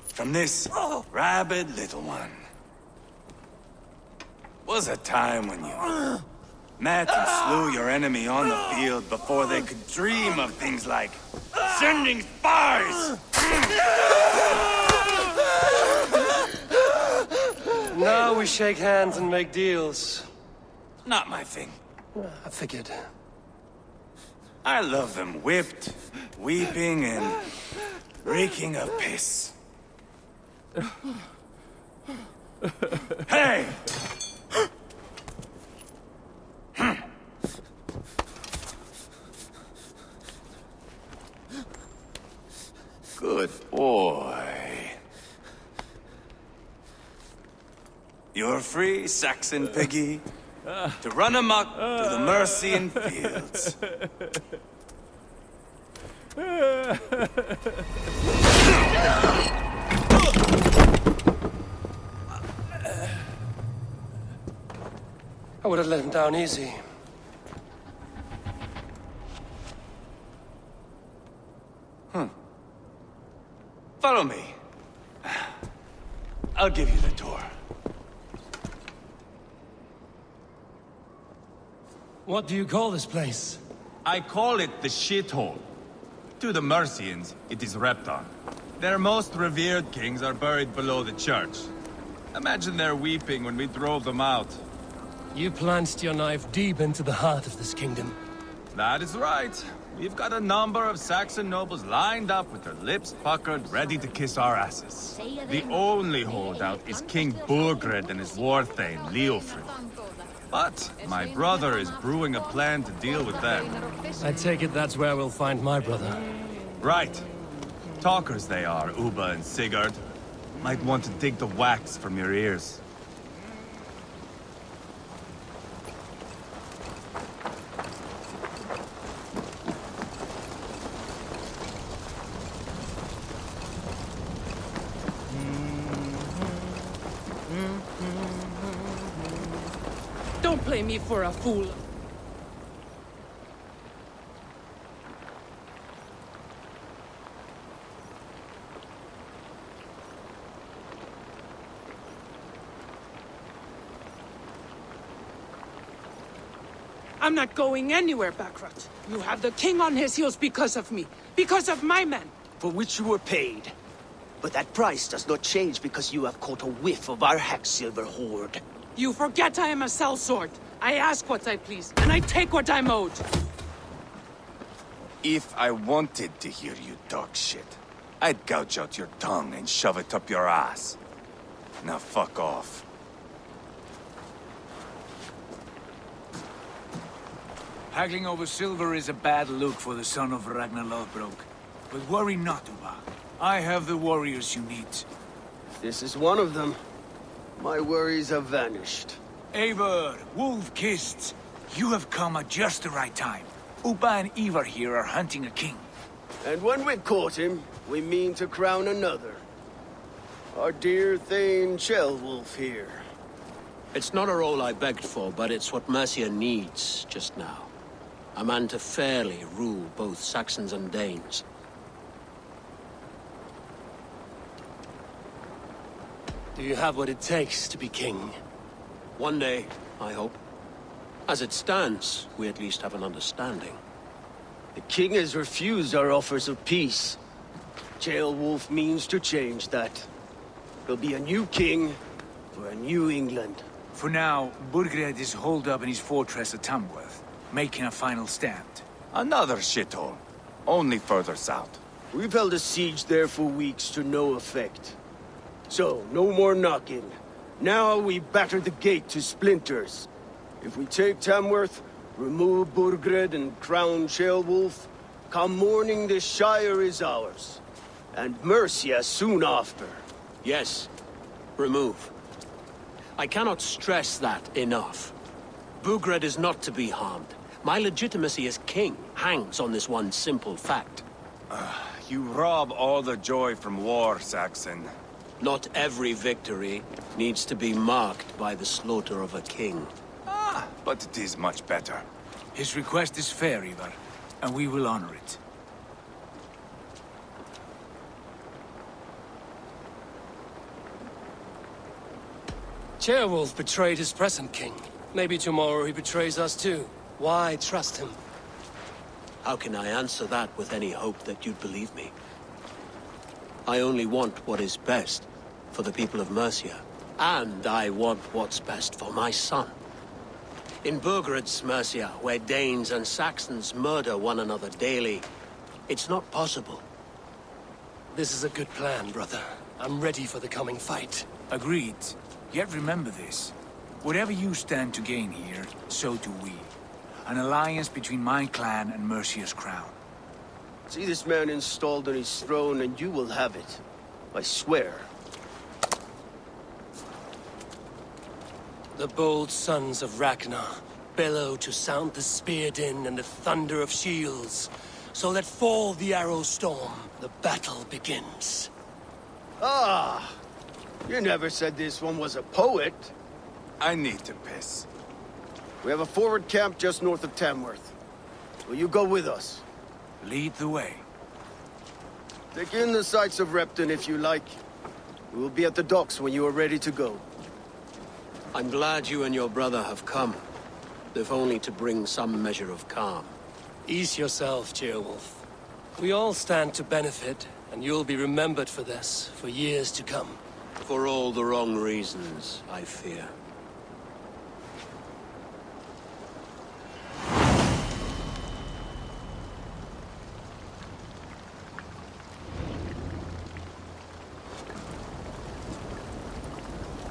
From this rabid little one. Was a time when you met and slew your enemy on the field before they could dream of things like sending spies! Now we shake hands and make deals. Not my thing. I figured. I love them whipped, weeping, and reeking of piss. Hey! Good boy. You're free, Saxon piggy, to run amok through the Mercian fields. I would have let him down easy. Follow me. I'll give you the tour. What do you call this place? I call it the shithole. To the Mercians, it is Repton. Their most revered kings are buried below the church. Imagine their weeping when we drove them out. You plunged your knife deep into the heart of this kingdom. That is right. We've got a number of Saxon nobles lined up with their lips puckered, ready to kiss our asses. The only holdout is King Burgred and his war thane, Leofrid. But my brother is brewing a plan to deal with them. I take it that's where we'll find my brother. Right. Talkers they are, Uba and Sigurd. Might want to dig the wax from your ears. Don't play me for a fool. I'm not going anywhere, Backrot. You have the king on his heels because of me. Because of my men. For which you were paid. But that price does not change because you have caught a whiff of our Hacksilver hoard. You forget I am a sellsword. I ask what I please, and I take what I'm owed. If I wanted to hear you talk shit, I'd gouge out your tongue and shove it up your ass. Now fuck off. Haggling over silver is a bad look for the son of Ragnar Lothbrok. But worry not, Uba. I have the warriors you need. This is one of them. My worries have vanished. Eivor, Wolf-Kissed, you have come at just the right time. Uba and Ivar here are hunting a king. And when we caught him, we mean to crown another. Our dear Thane Ceolwulf here. It's not a role I begged for, but it's what Mercia needs just now. A man to fairly rule both Saxons and Danes. Do you have what it takes to be king? One day, I hope. As it stands, we at least have an understanding. The king has refused our offers of peace. Ceolwulf means to change that. There'll be a new king for a new England. For now, Burgred is holed up in his fortress at Tamworth, making a final stand. Another shithole. Only further south. We've held a siege there for weeks to no effect. So, no more knocking. Now we batter the gate to splinters. If we take Tamworth, remove Burgred and crown Ceolwulf, come morning the Shire is ours. And Mercia soon after. Yes, remove. I cannot stress that enough. Burgred is not to be harmed. My legitimacy as king hangs on this one simple fact. You rob all the joy from war, Saxon. Not every victory needs to be marked by the slaughter of a king. But it is much better. His request is fair, Ivar, and we will honor it. Ceolwulf betrayed his present king. Maybe tomorrow he betrays us too. Why trust him? How can I answer that with any hope that you'd believe me? I only want what is best for the people of Mercia. And I want what's best for my son. In Burgred's Mercia, where Danes and Saxons murder one another daily, it's not possible. This is a good plan, brother. I'm ready for the coming fight. Agreed. Yet remember this. Whatever you stand to gain here, so do we. An alliance between my clan and Mercia's crown. See this man installed on his throne and you will have it. I swear. The bold sons of Ragnar bellow to sound the spear din and the thunder of shields. So let fall the arrow storm. The battle begins. Ah! You never said this one was a poet. I need to piss. We have a forward camp just north of Tamworth. Will you go with us? Lead the way. Take in the sights of Repton if you like. We will be at the docks when you are ready to go. I'm glad you and your brother have come, if only to bring some measure of calm. Ease yourself, Ceolwulf. We all stand to benefit, and you'll be remembered for this, for years to come. For all the wrong reasons, I fear.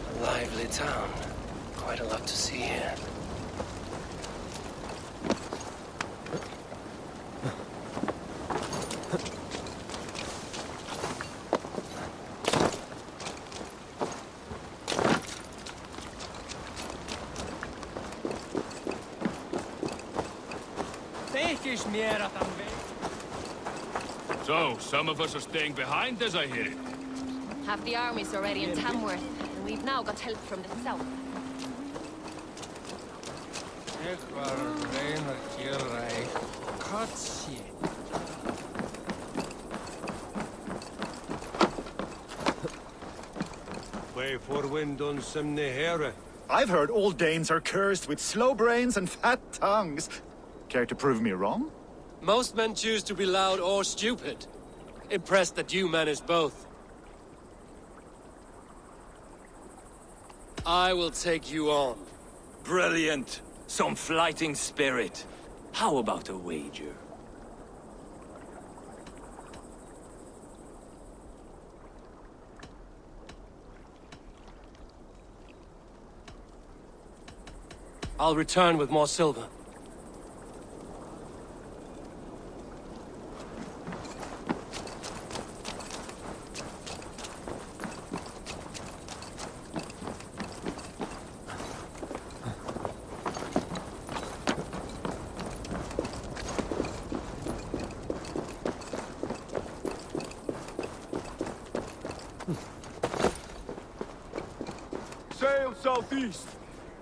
A lively town. Quite a lot to see here. So, some of us are staying behind as I hear it. Half the army's already in Tamworth, and we've now got help from the south. I've heard all Danes are cursed with slow brains and fat tongues. Care to prove me wrong? Most men choose to be loud or stupid. Impressed that you manage both. I will take you on. Brilliant. Some fighting spirit. How about a wager? I'll return with more silver. Sail southeast.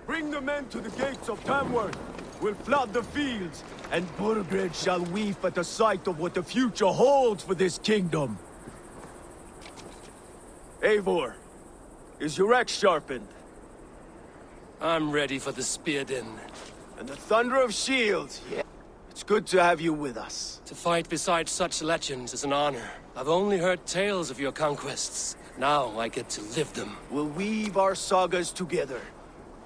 Bring the men to the gates of Tamworth. We'll flood the fields, and Burgred shall weep at the sight of what the future holds for this kingdom. Eivor, is your axe sharpened? I'm ready for the spear din. And the thunder of shields, yeah. It's good to have you with us. To fight beside such legends is an honor. I've only heard tales of your conquests. Now I get to live them. We'll weave our sagas together.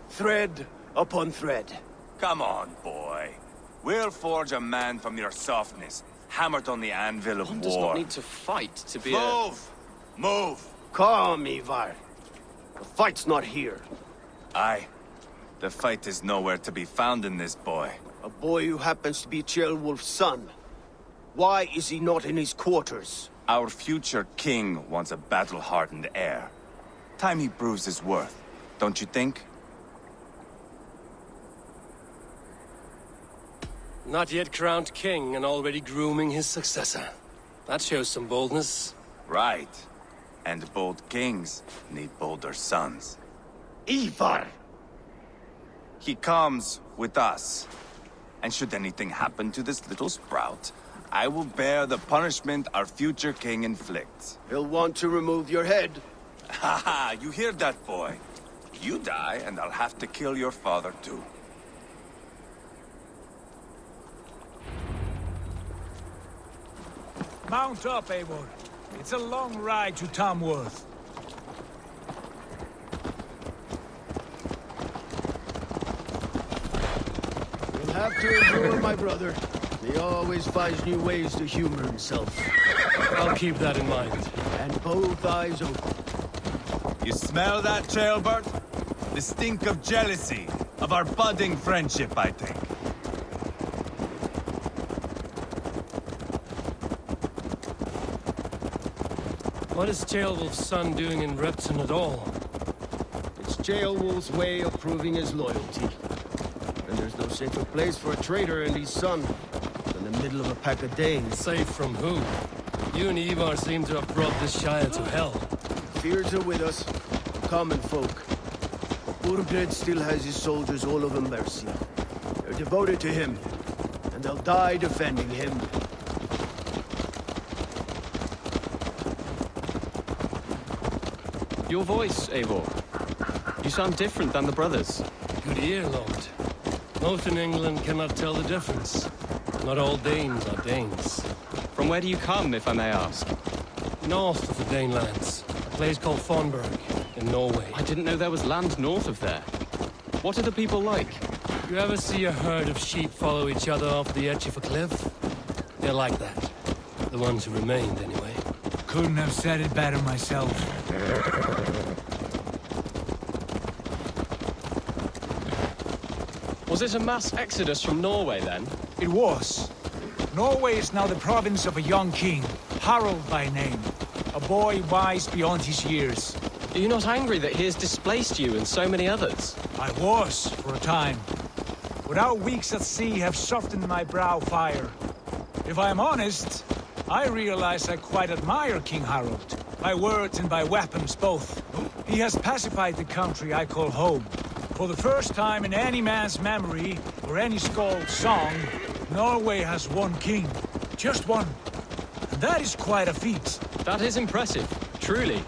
Thread upon thread. Come on, boy. We'll forge a man from your softness, hammered on the anvil of One war. does not need to fight to be Move! Move! Calm, Ivar. The fight's not here. Aye. The fight is nowhere to be found in this boy. A boy who happens to be Ceolwulf's son. Why is he not in his quarters? Our future king wants a battle-hardened heir. Time he proves his worth, don't you think? Not yet crowned king and already grooming his successor. That shows some boldness. Right. And bold kings need bolder sons. Ivar! He comes with us. And should anything happen to this little sprout, I will bear the punishment our future king inflicts. He'll want to remove your head. Ha ha! You hear that, boy? You die, and I'll have to kill your father, too. Mount up, Eivor. It's a long ride to Tamworth. You'll have to endure, my brother. He always finds new ways to humor himself. I'll keep that in mind. And both eyes open. You smell that, Jailbird? The stink of jealousy, of our budding friendship, I think. What is Ceolwulf's son doing in Repton at all? It's Ceolwulf's way of proving his loyalty. And there's no safer place for a traitor and his son than the middle of a pack of Danes. Safe from who? You and Ivar seem to have brought this Shire to hell. Fears are with us, common folk. Burgred still has his soldiers all over Mercia. They're devoted to him, and they'll die defending him. Your voice, Eivor. You sound different than the brothers. Good ear, Lord. Most in England cannot tell the difference. Not all Danes are Danes. From where do you come, if I may ask? North of the Danelands. A place called Thornburg, in Norway. I didn't know there was land north of there. What are the people like? You ever see a herd of sheep follow each other off the edge of a cliff? They're like that. The ones who remained, anyway. Couldn't have said it better myself. Was it a mass exodus from Norway, then? It was. Norway is now the province of a young king, Harald by name. A boy wise beyond his years. Are you not angry that he has displaced you and so many others? I was, for a time. but our weeks at sea have softened my brow fire. If I am honest, I realize I quite admire King Harold, by words and by weapons both. He has pacified the country I call home. For the first time in any man's memory, or any skald's song, Norway has one king. Just one. And that is quite a feat. That is impressive, truly.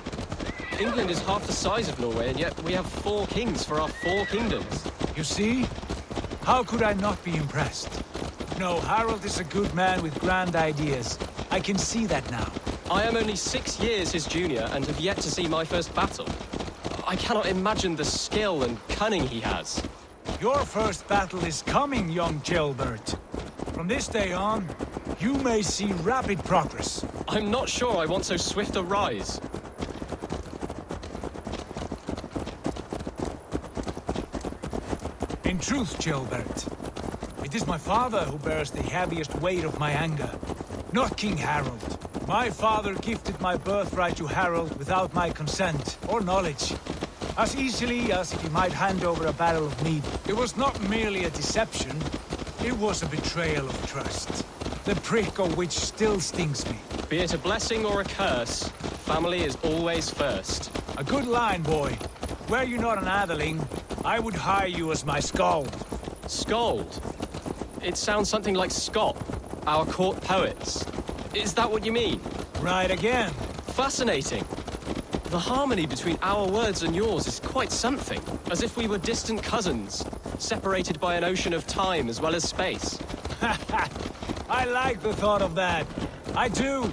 England is half the size of Norway, and yet we have 4 kings for our 4 kingdoms. You see? How could I not be impressed? No, Harold is a good man with grand ideas. I can see that now. I am only 6 years his junior, and have yet to see my first battle. I cannot imagine the skill and cunning he has. Your first battle is coming, young jailbird. From this day on, you may see rapid progress. I'm not sure I want so swift a rise. In truth, Gilbert, it is my father who bears the heaviest weight of my anger, not King Harold. My father gifted my birthright to Harold without my consent or knowledge, as easily as if he might hand over a barrel of mead. It was not merely a deception, it was a betrayal of trust, the prick of which still stings me. Be it a blessing or a curse, family is always first. A good line, boy. Were you not an atheling, I would hire you as my skald. Skald? It sounds something like Scott, our court poets. Is that what you mean? Right again. Fascinating. The harmony between our words and yours is quite something. As if we were distant cousins, separated by an ocean of time as well as space. I like the thought of that. I do.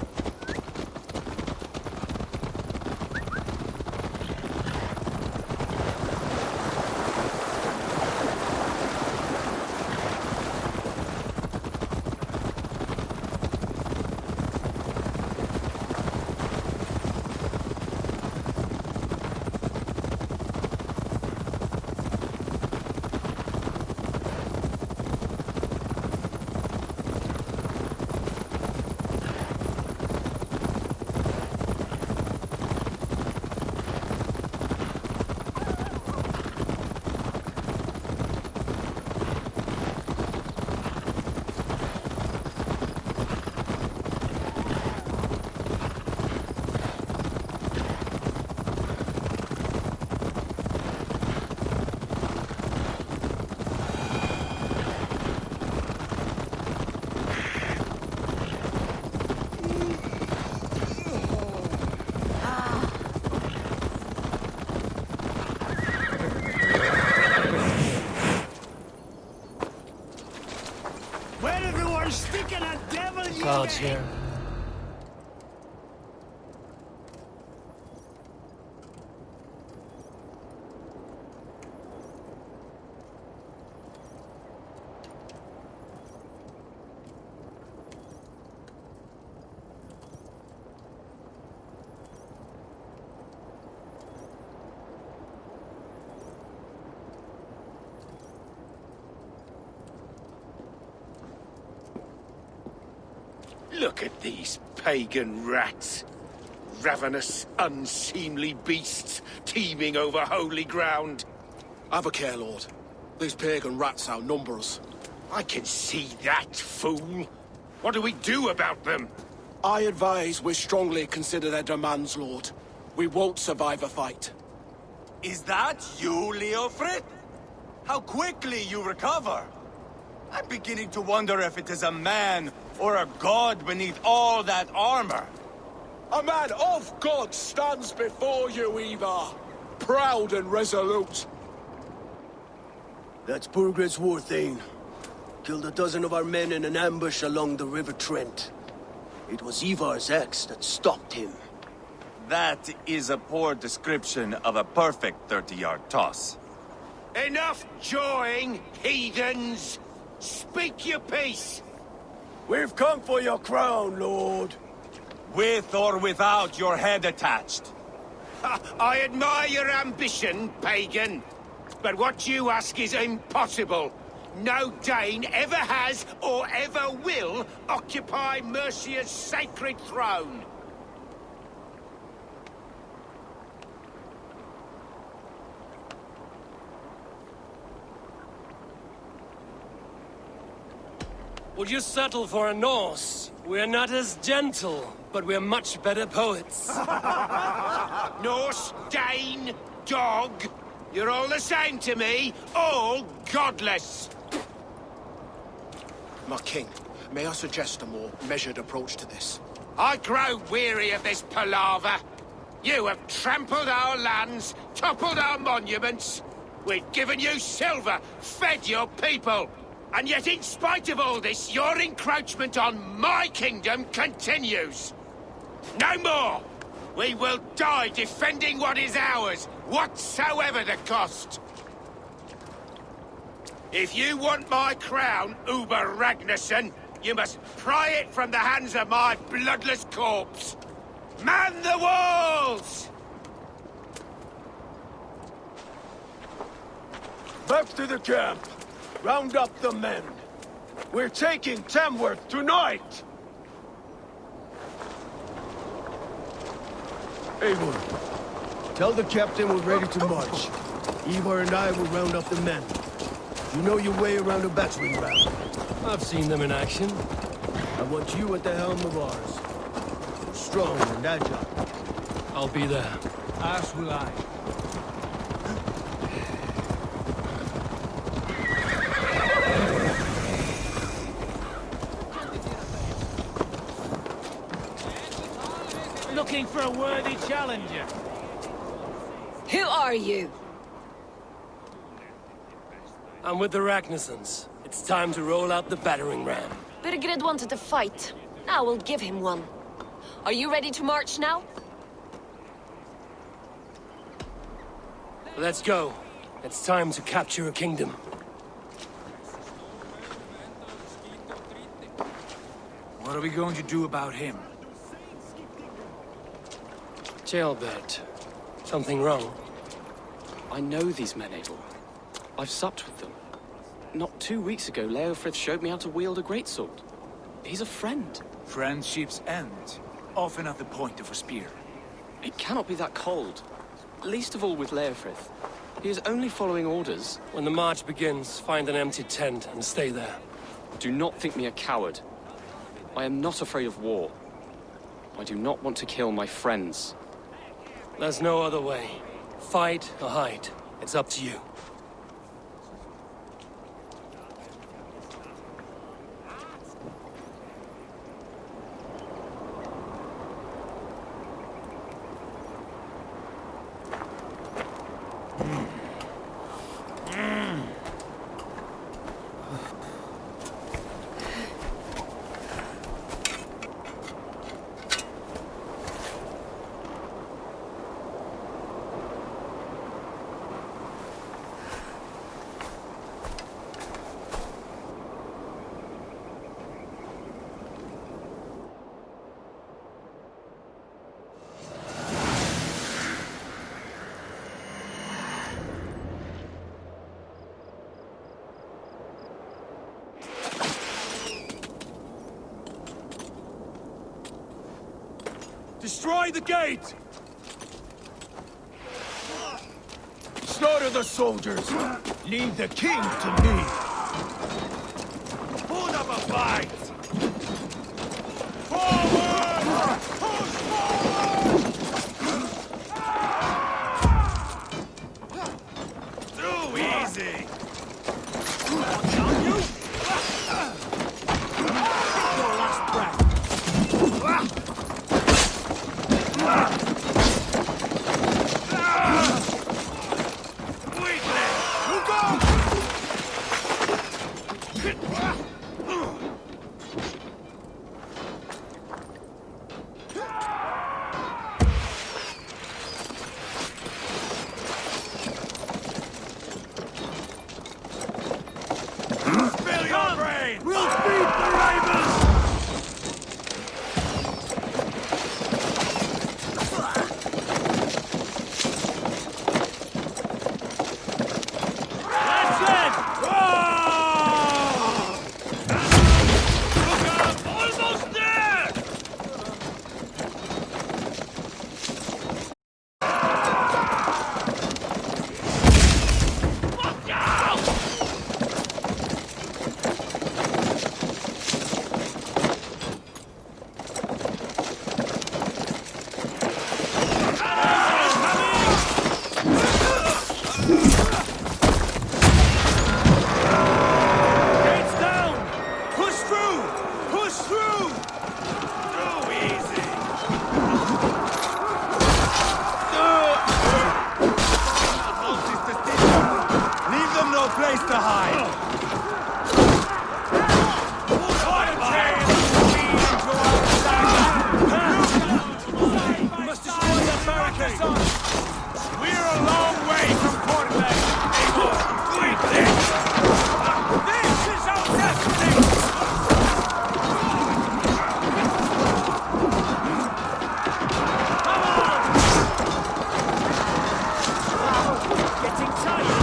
Clouds here. Look at these pagan rats. Ravenous, unseemly beasts teeming over holy ground. Have a care, Lord. These pagan rats outnumber us. I can see that, fool. What do we do about them? I advise we strongly consider their demands, Lord. We won't survive a fight. Is that you, Leofrid? How quickly you recover! I'm beginning to wonder if it is a man or a god beneath all that armor. A man of God stands before you, Eva. Proud and resolute. That's Burgred's Warthane. Killed a dozen of our men in an ambush along the River Trent. It was Ivar's axe that stopped him. That is a poor description of a perfect 30-yard toss. Enough jawing, heathens! Speak your piece! We've come for your crown, Lord. With or without your head attached. I admire your ambition, pagan. But what you ask is impossible. No Dane ever has or ever will occupy Mercia's sacred throne. Would you settle for a Norse? We're not as gentle, but we're much better poets. Norse, Dane, dog. You're all the same to me. All godless. My king, may I suggest a more measured approach to this? I grow weary of this palaver. You have trampled our lands, toppled our monuments. We've given you silver, fed your people. And yet, in spite of all this, your encroachment on my kingdom continues. No more! We will die defending what is ours, whatsoever the cost. If you want my crown, Uber Ragnarsson, you must pry it from the hands of my bloodless corpse. Man the walls! Back to the camp. Round up the men. We're taking Tamworth tonight! Eivor, tell the captain we're ready to march. Ivar and I will round up the men. You know your way around a battering ram. I've seen them in action. I want you at the helm of ours. Strong and agile. I'll be there. As will I. Looking for a worthy challenger. Who are you? I'm with the Ragnarssons. It's time to roll out the battering ram. Birgred wanted to fight. Now we'll give him one. Are you ready to march now? Let's go. It's time to capture a kingdom. What are we going to do about him? Ceolbert. Something wrong? I know these men, Abel. I've supped with them. Not 2 weeks ago, Leofrith showed me how to wield a greatsword. He's a friend. Friendships end, often at the point of a spear. It cannot be that cold. Least of all with Leofrith. He is only following orders. When the march begins, find an empty tent and stay there. Do not think me a coward. I am not afraid of war. I do not want to kill my friends. There's no other way. Fight or hide. It's up to you. Destroy the gate! Slaughter the soldiers! Leave the king to me! Put up a fight! Forward! Push forward! Too easy! Your last breath! through! Too easy! Leave them no place to hide! We must destroy that barricade! We're a long way from Portland! Eivor, quickly! This is our destiny! Getting tired!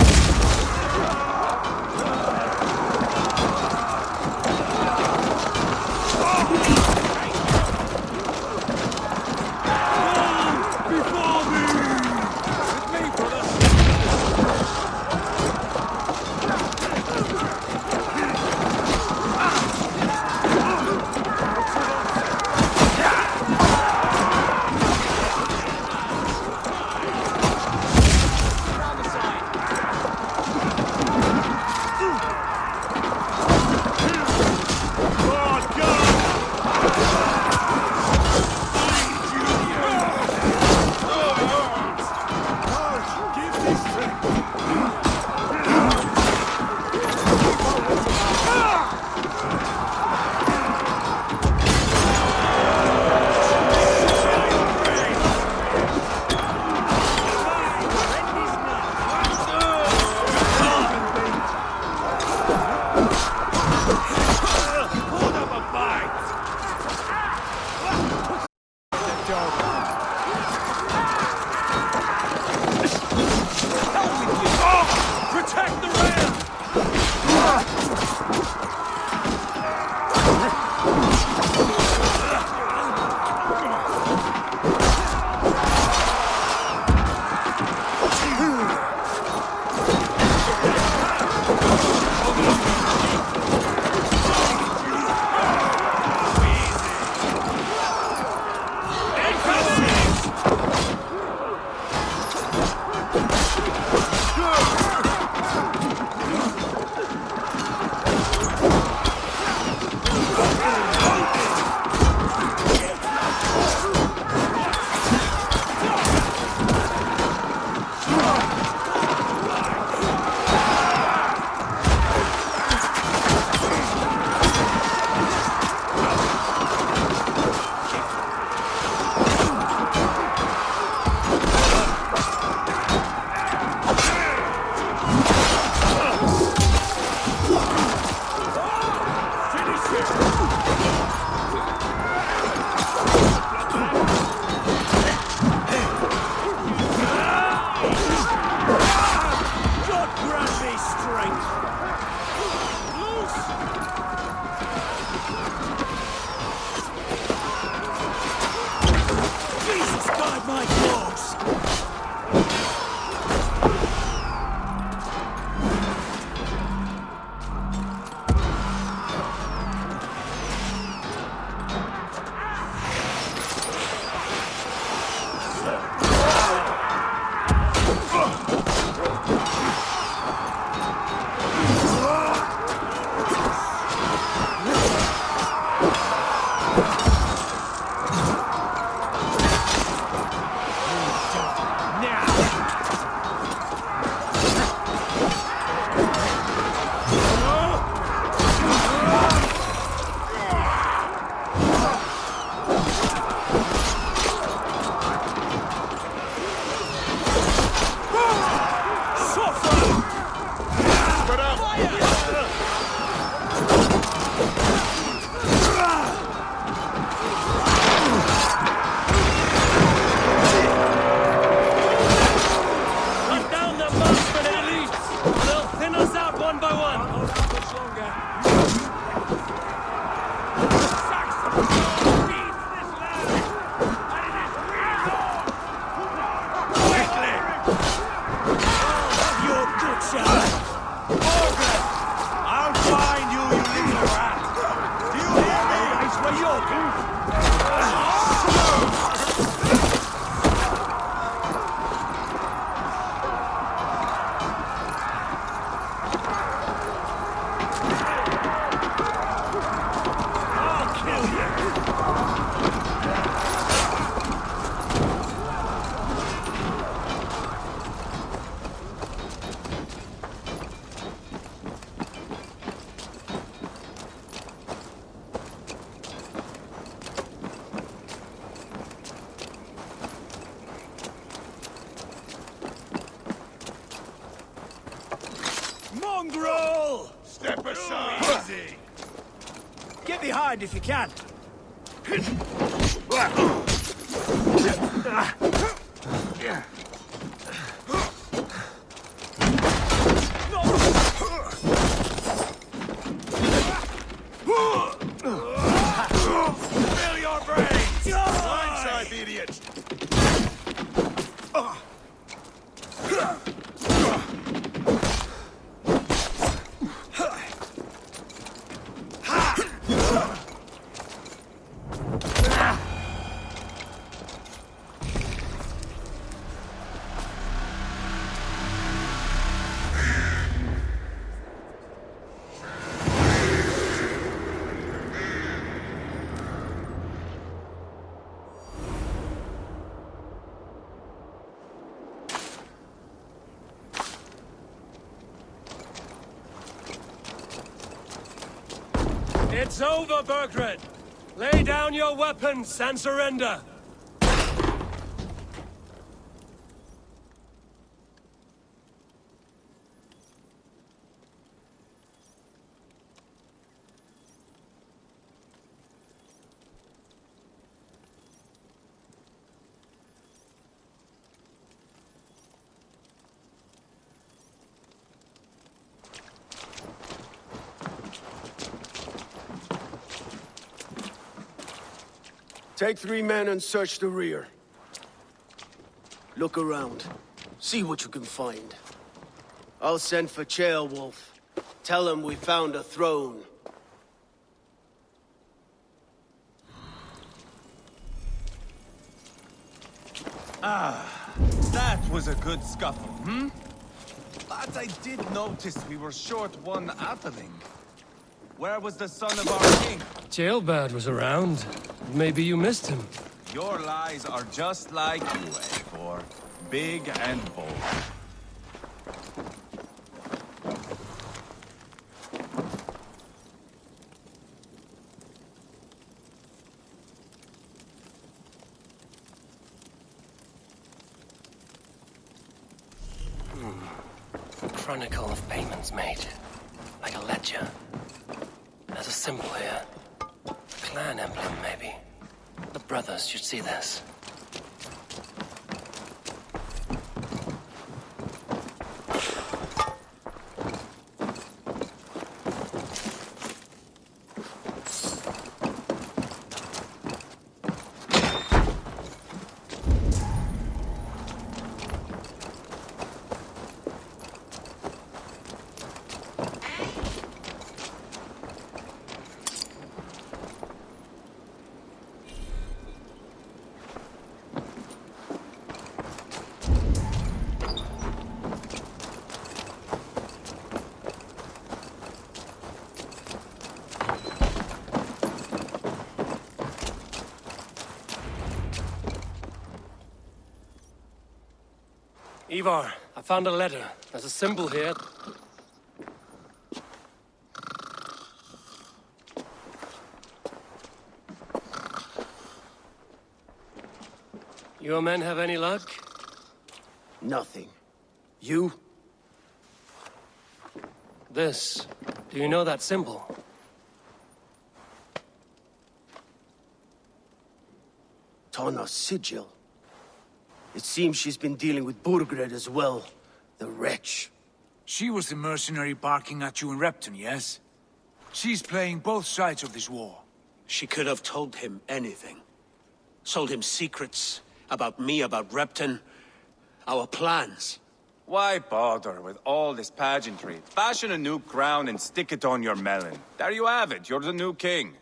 Protect the ram! Get behind if you can. Fill your brains! Blindside, idiot! It's over, Burgred! Lay down your weapons and surrender! Take 3 men and search the rear. Look around. See what you can find. I'll send for Ceolwulf. Tell him we found a throne. Ah, that was a good scuffle, hmm? But I did notice we were short one Atheling. Where was the son of our king? Jailbird was around. Maybe you missed him. Your lies are just like you, Eivor. Big and bold. Chronicle of payments made. Like a ledger. There's a symbol here. Clan emblem, maybe. The brothers should see this. Ivar, I found a letter. There's a symbol here. Your men have any luck? Nothing. You? This. Do you know that symbol? Tana's sigil. It seems she's been dealing with Burgred as well. The wretch. She was the mercenary barking at you in Repton, yes? She's playing both sides of this war. She could have told him anything. Sold him secrets about me, about Repton, our plans. Why bother with all this pageantry? Fashion a new crown and stick it on your melon. There you have it, you're the new king.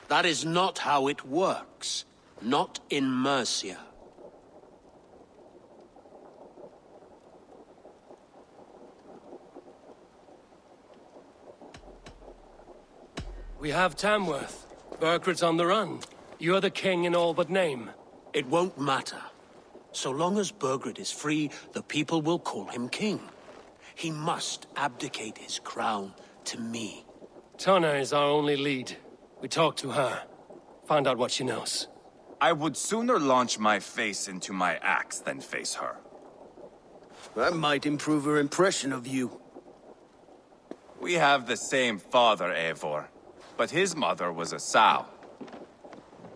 That is not how it works. Not in Mercia. We have Tamworth. Burgred's on the run. You're the king in all but name. It won't matter. So long as Burgred is free, the people will call him king. He must abdicate his crown to me. Tana is our only lead. We talk to her. Find out what she knows. I would sooner launch my face into my axe than face her. That might improve her impression of you. We have the same father, Eivor. but his mother was a sow.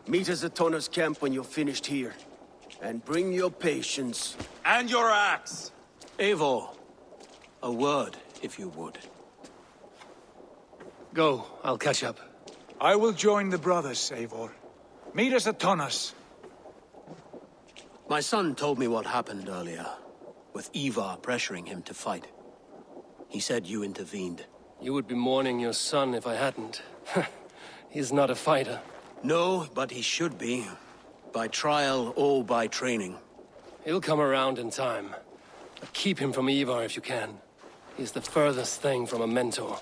Meet us at Tona's camp when you're finished here. And bring your patience. And your axe! Eivor, a word, if you would. Go, I'll catch up. I will join the brothers, Eivor. Meet us at Tonas. My son told me what happened earlier, with Ivar pressuring him to fight. He said you intervened. You would be mourning your son if I hadn't. He's not a fighter. No, but he should be. By trial or by training. He'll come around in time. But keep him from Ivar if you can. He's the furthest thing from a mentor.